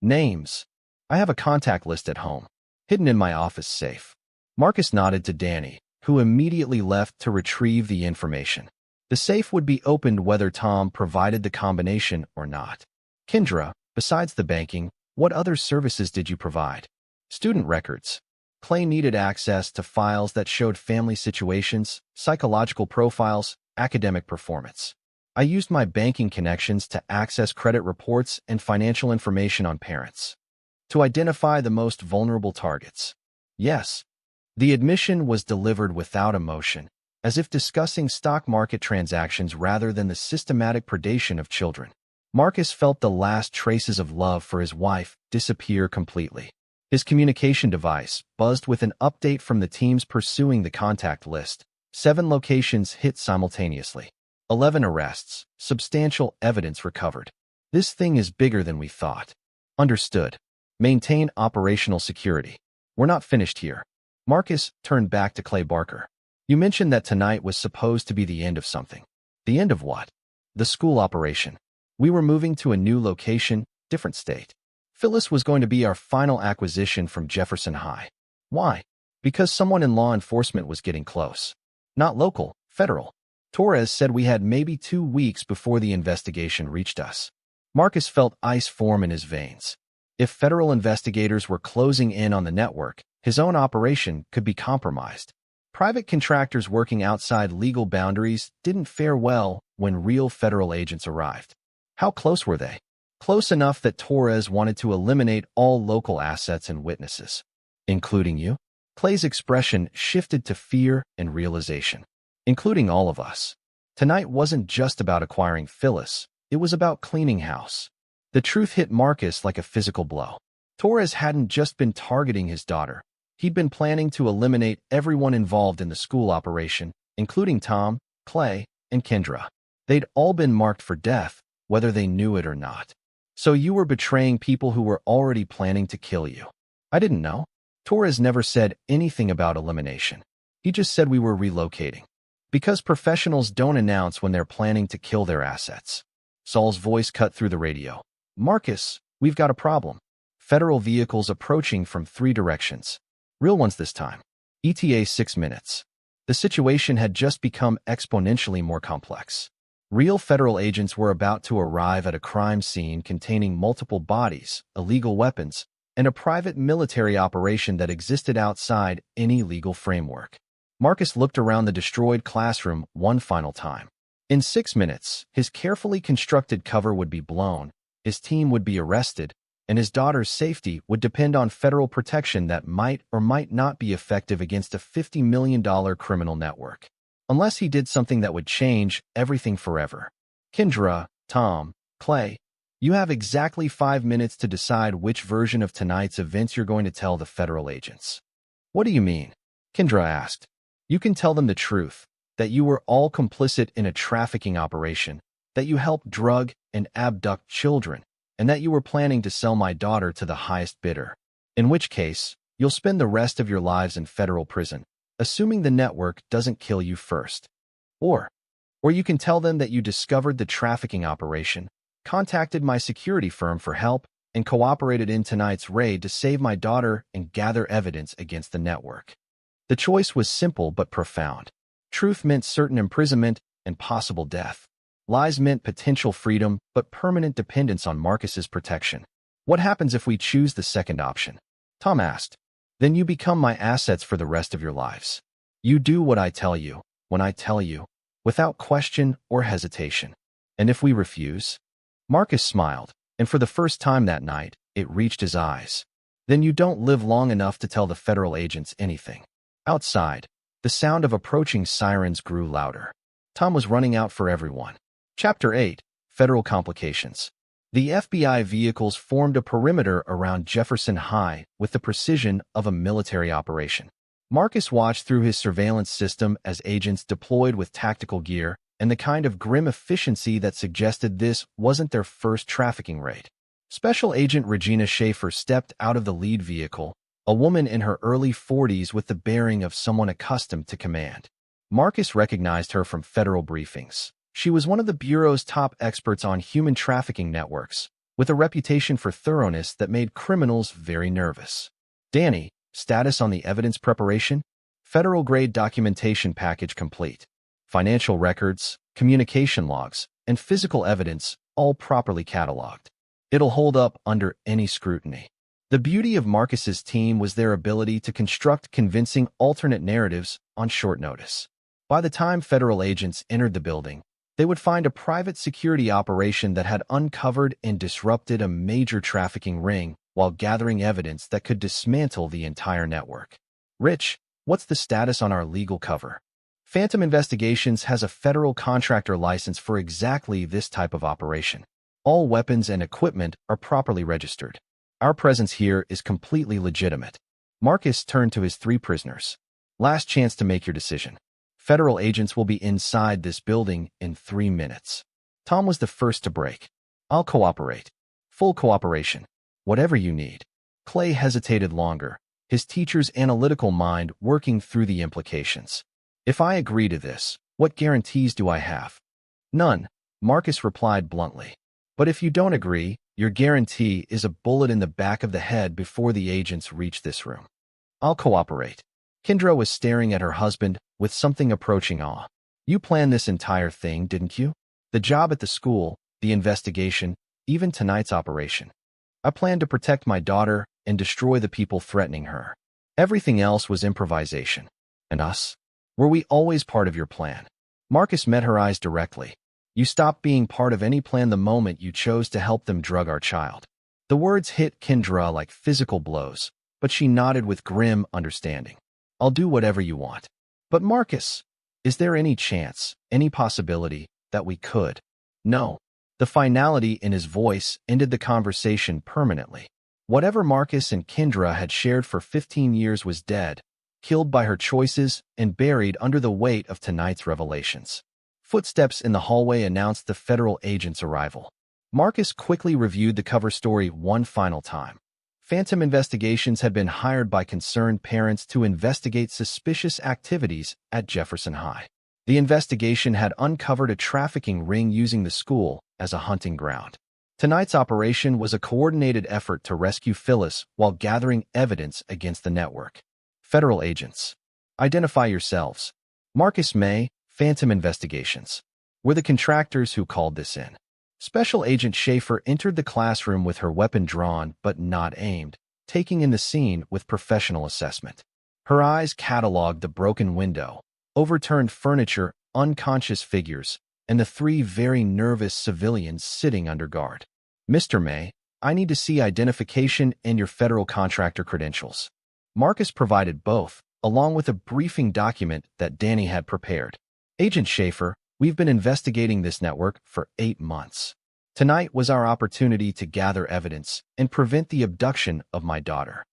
"Names?" "I have a contact list at home, hidden in my office safe." Marcus nodded to Danny, who immediately left to retrieve the information. The safe would be opened whether Tom provided the combination or not. Kendra, besides the banking, what other services did you provide? Student records. Clay needed access to files that showed family situations, psychological profiles, academic performance. I used my banking connections to access credit reports and financial information on parents. To identify the most vulnerable targets. Yes. The admission was delivered without emotion, as if discussing stock market transactions rather than the systematic predation of children. Marcus felt the last traces of love for his wife disappear completely. His communication device buzzed with an update from the teams pursuing the contact list. 7 locations hit simultaneously. 11 arrests, substantial evidence recovered. This thing is bigger than we thought. Understood. Maintain operational security. We're not finished here. Marcus turned back to Clay Barker. You mentioned that tonight was supposed to be the end of something. The end of what? The school operation. We were moving to a new location, different state. Phyllis was going to be our final acquisition from Jefferson High. Why? Because someone in law enforcement was getting close. Not local, federal. Torres said we had maybe 2 weeks before the investigation reached us. Marcus felt ice form in his veins. If federal investigators were closing in on the network, his own operation could be compromised. Private contractors working outside legal boundaries didn't fare well when real federal agents arrived. How close were they? Close enough that Torres wanted to eliminate all local assets and witnesses. Including you? Clay's expression shifted to fear and realization. Including all of us. Tonight wasn't just about acquiring Phyllis, it was about cleaning house. The truth hit Marcus like a physical blow. Torres hadn't just been targeting his daughter. He'd been planning to eliminate everyone involved in the school operation, including Tom, Clay, and Kendra. They'd all been marked for death, whether they knew it or not. So you were betraying people who were already planning to kill you. I didn't know. Torres never said anything about elimination. He just said we were relocating. Because professionals don't announce when they're planning to kill their assets. Saul's voice cut through the radio. Marcus, we've got a problem. Federal vehicles approaching from 3 directions. Real ones this time. ETA 6 minutes. The situation had just become exponentially more complex. Real federal agents were about to arrive at a crime scene containing multiple bodies, illegal weapons, and a private military operation that existed outside any legal framework. Marcus looked around the destroyed classroom one final time. In 6 minutes, his carefully constructed cover would be blown, his team would be arrested, and his daughter's safety would depend on federal protection that might or might not be effective against a $50 million criminal network. Unless he did something that would change everything forever. Kendra, Tom, Clay, you have exactly 5 minutes to decide which version of tonight's events you're going to tell the federal agents. What do you mean? Kendra asked. You can tell them the truth, that you were all complicit in a trafficking operation, that you helped drug and abduct children, and that you were planning to sell my daughter to the highest bidder. In which case, you'll spend the rest of your lives in federal prison, assuming the network doesn't kill you first. Or you can tell them that you discovered the trafficking operation, contacted my security firm for help, and cooperated in tonight's raid to save my daughter and gather evidence against the network. The choice was simple but profound. Truth meant certain imprisonment and possible death. Lies meant potential freedom but permanent dependence on Marcus's protection. What happens if we choose the second option? Tom asked. Then you become my assets for the rest of your lives. You do what I tell you, when I tell you, without question or hesitation. And if we refuse? Marcus smiled, and for the first time that night, it reached his eyes. Then you don't live long enough to tell the federal agents anything. Outside, the sound of approaching sirens grew louder. Tom was running out for everyone. Chapter 8, Federal Complications. The FBI vehicles formed a perimeter around Jefferson High with the precision of a military operation. Marcus watched through his surveillance system as agents deployed with tactical gear and the kind of grim efficiency that suggested this wasn't their first trafficking raid. Special Agent Regina Schaefer stepped out of the lead vehicle, a woman in her early 40s with the bearing of someone accustomed to command. Marcus recognized her from federal briefings. She was one of the Bureau's top experts on human trafficking networks, with a reputation for thoroughness that made criminals very nervous. Danny, status on the evidence preparation? Federal-grade documentation package complete. financial records, communication logs, and physical evidence, all properly cataloged. It'll hold up under any scrutiny. The beauty of Marcus's team was their ability to construct convincing alternate narratives on short notice. By the time federal agents entered the building, they would find a private security operation that had uncovered and disrupted a major trafficking ring while gathering evidence that could dismantle the entire network. Rich, what's the status on our legal cover? Phantom Investigations has a federal contractor license for exactly this type of operation. All weapons and equipment are properly registered. Our presence here is completely legitimate. Marcus turned to his 3 prisoners. Last chance to make your decision. Federal agents will be inside this building in 3 minutes. Tom was the first to break. I'll cooperate. Full cooperation. Whatever you need. Clay hesitated longer, his teacher's analytical mind working through the implications. If I agree to this, what guarantees do I have? None, Marcus replied bluntly. But if you don't agree, your guarantee is a bullet in the back of the head before the agents reach this room. I'll cooperate. Kendra was staring at her husband with something approaching awe. You planned this entire thing, didn't you? The job at the school, the investigation, even tonight's operation. I planned to protect my daughter and destroy the people threatening her. Everything else was improvisation. And us? Were we always part of your plan? Marcus met her eyes directly. You stopped being part of any plan the moment you chose to help them drug our child. The words hit Kendra like physical blows, but she nodded with grim understanding. I'll do whatever you want. But Marcus, is there any chance, any possibility, that we could? No. The finality in his voice ended the conversation permanently. Whatever Marcus and Kendra had shared for 15 years was dead, killed by her choices and buried under the weight of tonight's revelations. Footsteps in the hallway announced the federal agent's arrival. Marcus quickly reviewed the cover story one final time. Phantom Investigations had been hired by concerned parents to investigate suspicious activities at Jefferson High. The investigation had uncovered a trafficking ring using the school as a hunting ground. Tonight's operation was a coordinated effort to rescue Phyllis while gathering evidence against the network. Federal agents. Identify yourselves. Marcus May, Phantom Investigations. We're the contractors who called this in. Special Agent Schaefer entered the classroom with her weapon drawn but not aimed, taking in the scene with professional assessment. Her eyes cataloged the broken window, overturned furniture, unconscious figures, and the 3 very nervous civilians sitting under guard. Mr. May, I need to see identification and your federal contractor credentials. Marcus provided both, along with a briefing document that Danny had prepared. Agent Schaefer, we've been investigating this network for 8 months. Tonight was our opportunity to gather evidence and prevent the abduction of my daughter.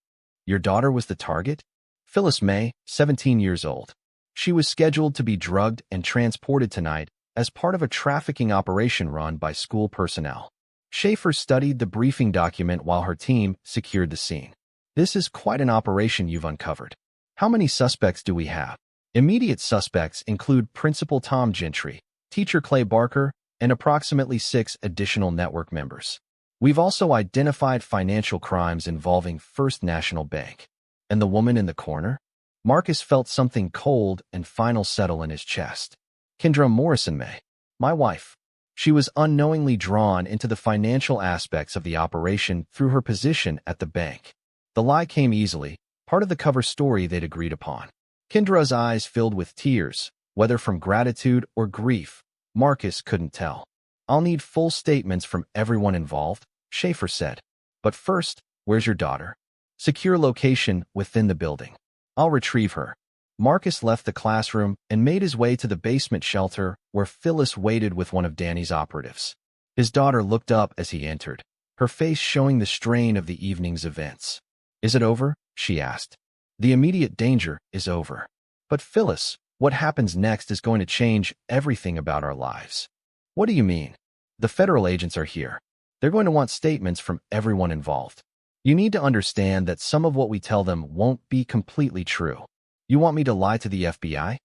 Your daughter was the target? Phyllis May, 17 years old. She was scheduled to be drugged and transported tonight as part of a trafficking operation run by school personnel. Schaefer studied the briefing document while her team secured the scene. This is quite an operation you've uncovered. How many suspects do we have? Immediate suspects include Principal Tom Gentry, Teacher Clay Barker, and approximately 6 additional network members. We've also identified financial crimes involving First National Bank. And the woman in the corner? Marcus felt something cold and final settle in his chest. Kendra Morrison May, my wife. She was unknowingly drawn into the financial aspects of the operation through her position at the bank. The lie came easily, part of the cover story they'd agreed upon. Kendra's eyes filled with tears, whether from gratitude or grief. Marcus couldn't tell. I'll need full statements from everyone involved, Schaefer said. But first, where's your daughter? Secure location within the building. I'll retrieve her. Marcus left the classroom and made his way to the basement shelter where Phyllis waited with one of Danny's operatives. His daughter looked up as he entered, her face showing the strain of the evening's events. Is it over? She asked. The immediate danger is over. But Phyllis, what happens next is going to change everything about our lives. What do you mean? The federal agents are here. They're going to want statements from everyone involved. You need to understand that some of what we tell them won't be completely true. You want me to lie to the FBI?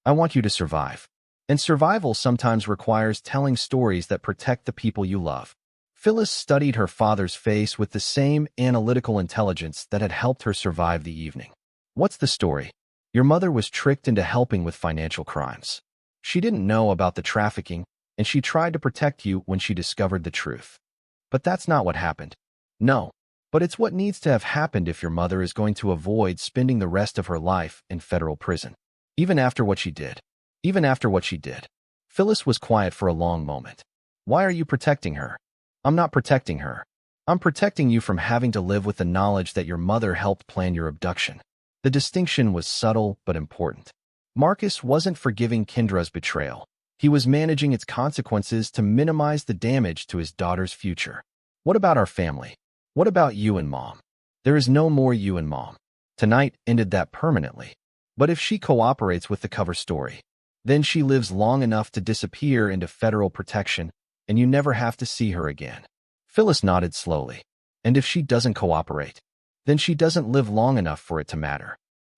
I want you to survive. And survival sometimes requires telling stories that protect the people you love. Phyllis studied her father's face with the same analytical intelligence that had helped her survive the evening. What's the story? Your mother was tricked into helping with financial crimes. She didn't know about the trafficking, and she tried to protect you when she discovered the truth. But that's not what happened. No, but it's what needs to have happened if your mother is going to avoid spending the rest of her life in federal prison. Even after what she did. Even after what she did. Phyllis was quiet for a long moment. Why are you protecting her? I'm not protecting her. I'm protecting you from having to live with the knowledge that your mother helped plan your abduction. The distinction was subtle but important. Marcus wasn't forgiving Kendra's betrayal. He was managing its consequences to minimize the damage to his daughter's future. What about our family? What about you and Mom? There is no more you and Mom. Tonight ended that permanently. But if she cooperates with the cover story, then she lives long enough to disappear into federal protection, and you never have to see her again. Phyllis nodded slowly. And if she doesn't cooperate, then she doesn't live long enough for it to matter.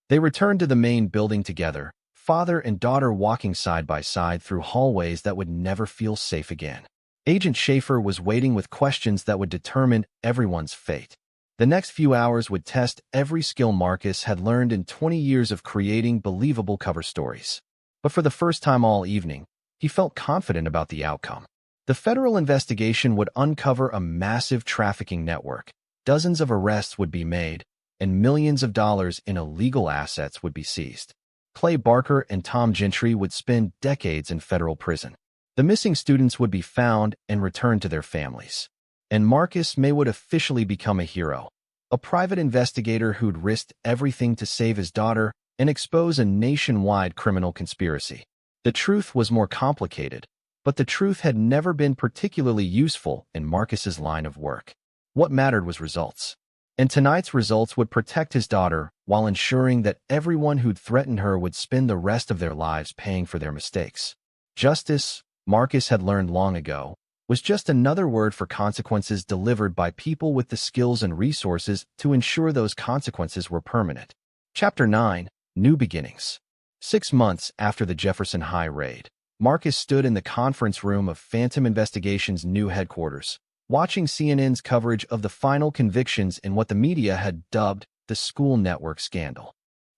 They returned to the main building together, father and daughter walking side by side through hallways that would never feel safe again. Agent Schaefer was waiting with questions that would determine everyone's fate. The next few hours would test every skill Marcus had learned in 20 years of creating believable cover stories. But for the first time all evening, he felt confident about the outcome. The federal investigation would uncover a massive trafficking network. Dozens of arrests would be made, and millions of dollars in illegal assets would be seized. Clay Barker and Tom Gentry would spend decades in federal prison. The missing students would be found and returned to their families. And Marcus May would officially become a hero, a private investigator who'd risked everything to save his daughter and expose a nationwide criminal conspiracy. The truth was more complicated, but the truth had never been particularly useful in Marcus's line of work. What mattered was results. And tonight's results would protect his daughter while ensuring that everyone who'd threatened her would spend the rest of their lives paying for their mistakes. Justice, Marcus had learned long ago, was just another word for consequences delivered by people with the skills and resources to ensure those consequences were permanent. Chapter 9, New Beginnings. 6 months after the Jefferson High raid, Marcus stood in the conference room of Phantom Investigations' new headquarters, watching CNN's coverage of the final convictions in what the media had dubbed the school network scandal.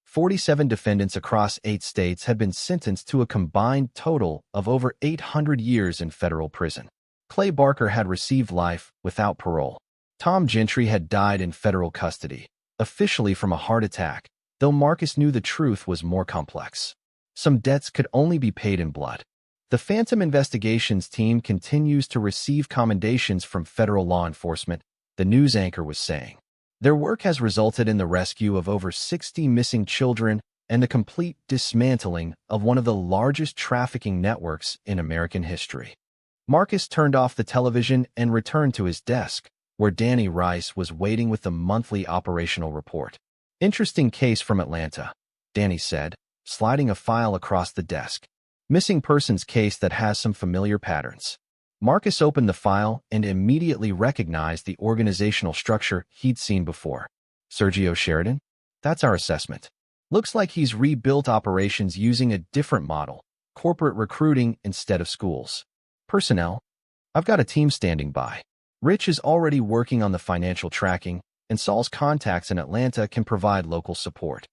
47 defendants across 8 states had been sentenced to a combined total of over 800 years in federal prison. Clay Barker had received life without parole. Tom Gentry had died in federal custody, officially from a heart attack, though Marcus knew the truth was more complex. Some debts could only be paid in blood. The Phantom Investigations team continues to receive commendations from federal law enforcement, the news anchor was saying. Their work has resulted in the rescue of over 60 missing children and the complete dismantling of one of the largest trafficking networks in American history. Marcus turned off the television and returned to his desk, where Danny Rice was waiting with the monthly operational report. Interesting case from Atlanta, Danny said, sliding a file across the desk. Missing persons case that has some familiar patterns. Marcus opened the file and immediately recognized the organizational structure he'd seen before. Sergio Sheridan? That's our assessment. Looks like he's rebuilt operations using a different model, corporate recruiting instead of schools. Personnel? I've got a team standing by. Rich is already working on the financial tracking, and Saul's contacts in Atlanta can provide local support.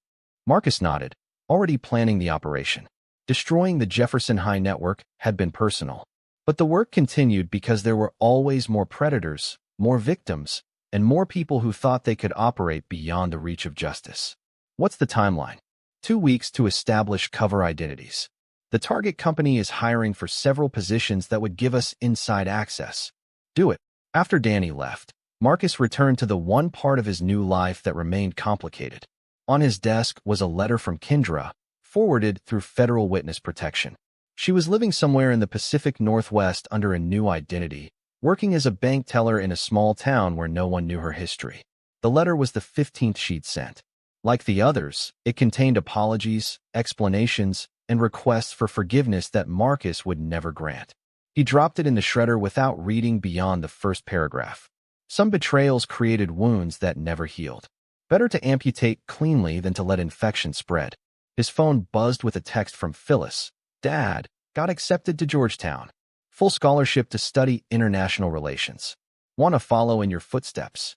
Marcus nodded, already planning the operation. Destroying the Jefferson High network had been personal. But the work continued because there were always more predators, more victims, and more people who thought they could operate beyond the reach of justice. What's the timeline? 2 weeks to establish cover identities. The target company is hiring for several positions that would give us inside access. Do it. After Danny left, Marcus returned to the one part of his new life that remained complicated. On his desk was a letter from Kendra, forwarded through federal witness protection. She was living somewhere in the Pacific Northwest under a new identity, working as a bank teller in a small town where no one knew her history. The letter was the 15th she'd sent. Like the others, it contained apologies, explanations, and requests for forgiveness that Marcus would never grant. He dropped it in the shredder without reading beyond the first paragraph. Some betrayals created wounds that never healed. Better to amputate cleanly than to let infection spread. His phone buzzed with a text from Phyllis. Dad, got accepted to Georgetown. Full scholarship to study international relations. Want to follow in your footsteps?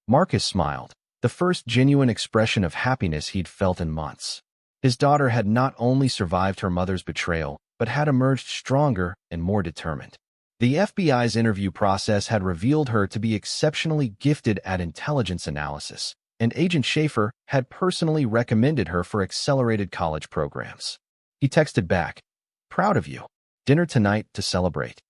Marcus smiled, the first genuine expression of happiness he'd felt in months. His daughter had not only survived her mother's betrayal, but had emerged stronger and more determined. The FBI's interview process had revealed her to be exceptionally gifted at intelligence analysis, and Agent Schaefer had personally recommended her for accelerated college programs. He texted back, "Proud of you. Dinner tonight to celebrate."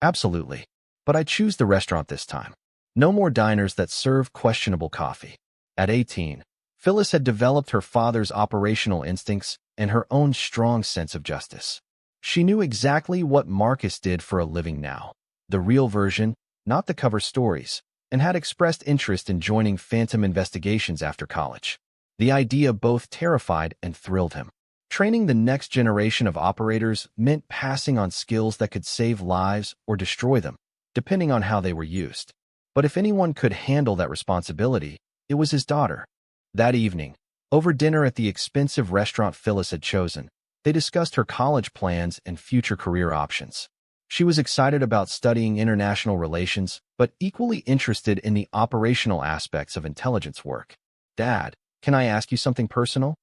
"Absolutely. But I choose the restaurant this time. No more diners that serve questionable coffee." At 18, Phyllis had developed her father's operational instincts and her own strong sense of justice. She knew exactly what Marcus did for a living now, the real version, not the cover stories, and had expressed interest in joining Phantom Investigations after college. The idea both terrified and thrilled him. Training the next generation of operators meant passing on skills that could save lives or destroy them, depending on how they were used. But if anyone could handle that responsibility, it was his daughter. That evening, over dinner at the expensive restaurant Phyllis had chosen, they discussed her college plans and future career options. She was excited about studying international relations, but equally interested in the operational aspects of intelligence work. "Dad, can I ask you something personal?"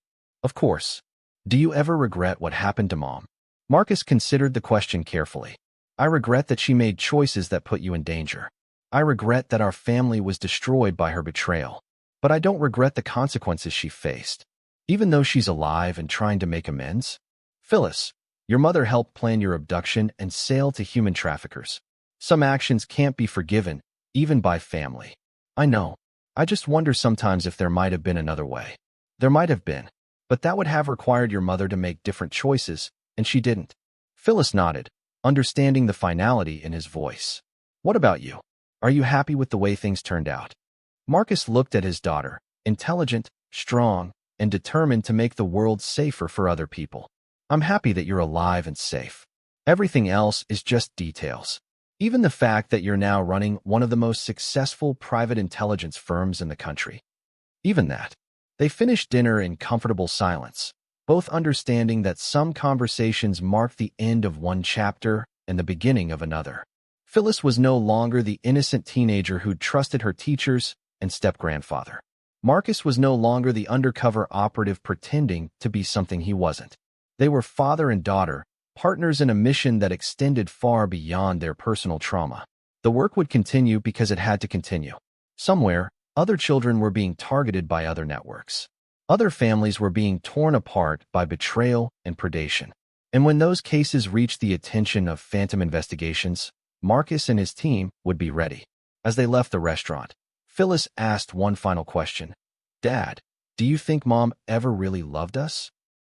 "Of course. Do you ever regret what happened to Mom?" Marcus considered the question carefully. "I regret that she made choices that put you in danger. I regret that our family was destroyed by her betrayal. But I don't regret the consequences she faced, even though she's alive and trying to make amends." "Phyllis, your mother helped plan your abduction and sale to human traffickers. Some actions can't be forgiven, even by family." "I know. I just wonder sometimes if there might have been another way." "There might have been, but that would have required your mother to make different choices, and she didn't." Phyllis nodded, understanding the finality in his voice. "What about you? Are you happy with the way things turned out?" Marcus looked at his daughter, intelligent, strong, and determined to make the world safer for other people. "I'm happy that you're alive and safe. Everything else is just details. Even the fact that you're now running one of the most successful private intelligence firms in the country. Even that." They finished dinner in comfortable silence, both understanding that some conversations marked the end of one chapter and the beginning of another. Phyllis was no longer the innocent teenager who'd trusted her teachers and step-grandfather. Marcus was no longer the undercover operative pretending to be something he wasn't. They were father and daughter, partners in a mission that extended far beyond their personal trauma. The work would continue because it had to continue. Somewhere, other children were being targeted by other networks. Other families were being torn apart by betrayal and predation. And when those cases reached the attention of Phantom Investigations, Marcus and his team would be ready. As they left the restaurant, Phyllis asked one final question. "Dad, do you think Mom ever really loved us?"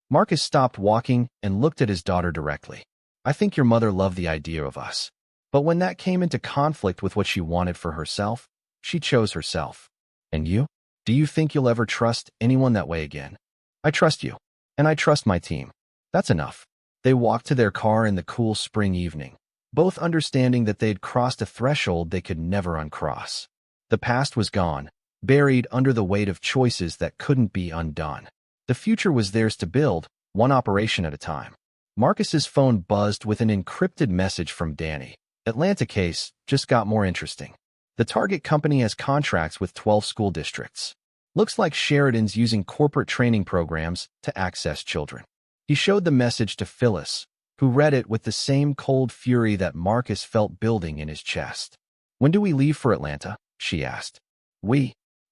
Marcus stopped walking and looked at his daughter directly. "I think your mother loved the idea of us. But when that came into conflict with what she wanted for herself, she chose herself. And you? Do you think you'll ever trust anyone that way again?" "I trust you. And I trust my team. That's enough." They walked to their car in the cool spring evening, both understanding that they'd crossed a threshold they could never uncross. The past was gone, buried under the weight of choices that couldn't be undone. The future was theirs to build, one operation at a time. Marcus's phone buzzed with an encrypted message from Danny. "Atlanta case just got more interesting. The target company has contracts with 12 school districts. Looks like Sheridan's using corporate training programs to access children." He showed the message to Phyllis, who read it with the same cold fury that Marcus felt building in his chest. "When do we leave for Atlanta?" she asked.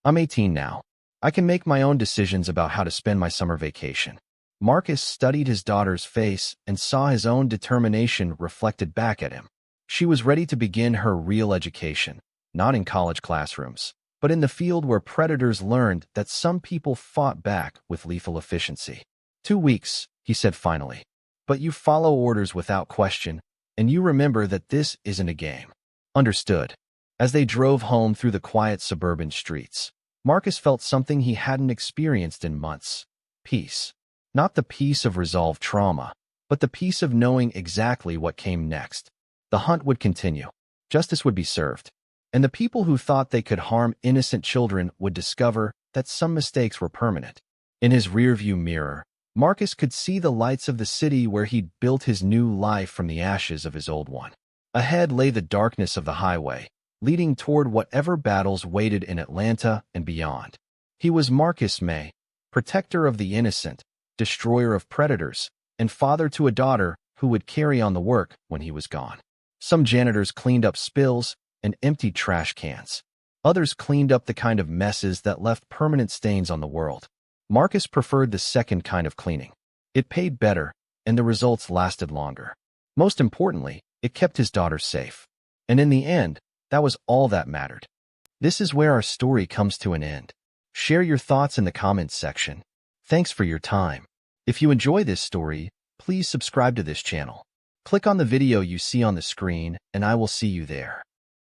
I'm 18 now. I can make my own decisions about how to spend my summer vacation." Marcus studied his daughter's face and saw his own determination reflected back at him. She was ready to begin her real education, not in college classrooms, but in the field where predators learned that some people fought back with lethal efficiency. 2 weeks, he said finally. "But you follow orders without question, and you remember that this isn't a game." "Understood." As they drove home through the quiet suburban streets, Marcus felt something he hadn't experienced in months. Peace. Not the peace of resolved trauma, but the peace of knowing exactly what came next. The hunt would continue. Justice would be served. And the people who thought they could harm innocent children would discover that some mistakes were permanent. In his rearview mirror, Marcus could see the lights of the city where he'd built his new life from the ashes of his old one. Ahead lay the darkness of the highway, leading toward whatever battles waited in Atlanta and beyond. He was Marcus May, protector of the innocent, destroyer of predators, and father to a daughter who would carry on the work when he was gone. Some janitors cleaned up spills and emptied trash cans. Others cleaned up the kind of messes that left permanent stains on the world. Marcus preferred the second kind of cleaning. It paid better, and the results lasted longer. Most importantly, it kept his daughter safe. And in the end, that was all that mattered. This is where our story comes to an end. Share your thoughts in the comments section. Thanks for your time. If you enjoy this story, please subscribe to this channel. Click on the video you see on the screen, and I will see you there.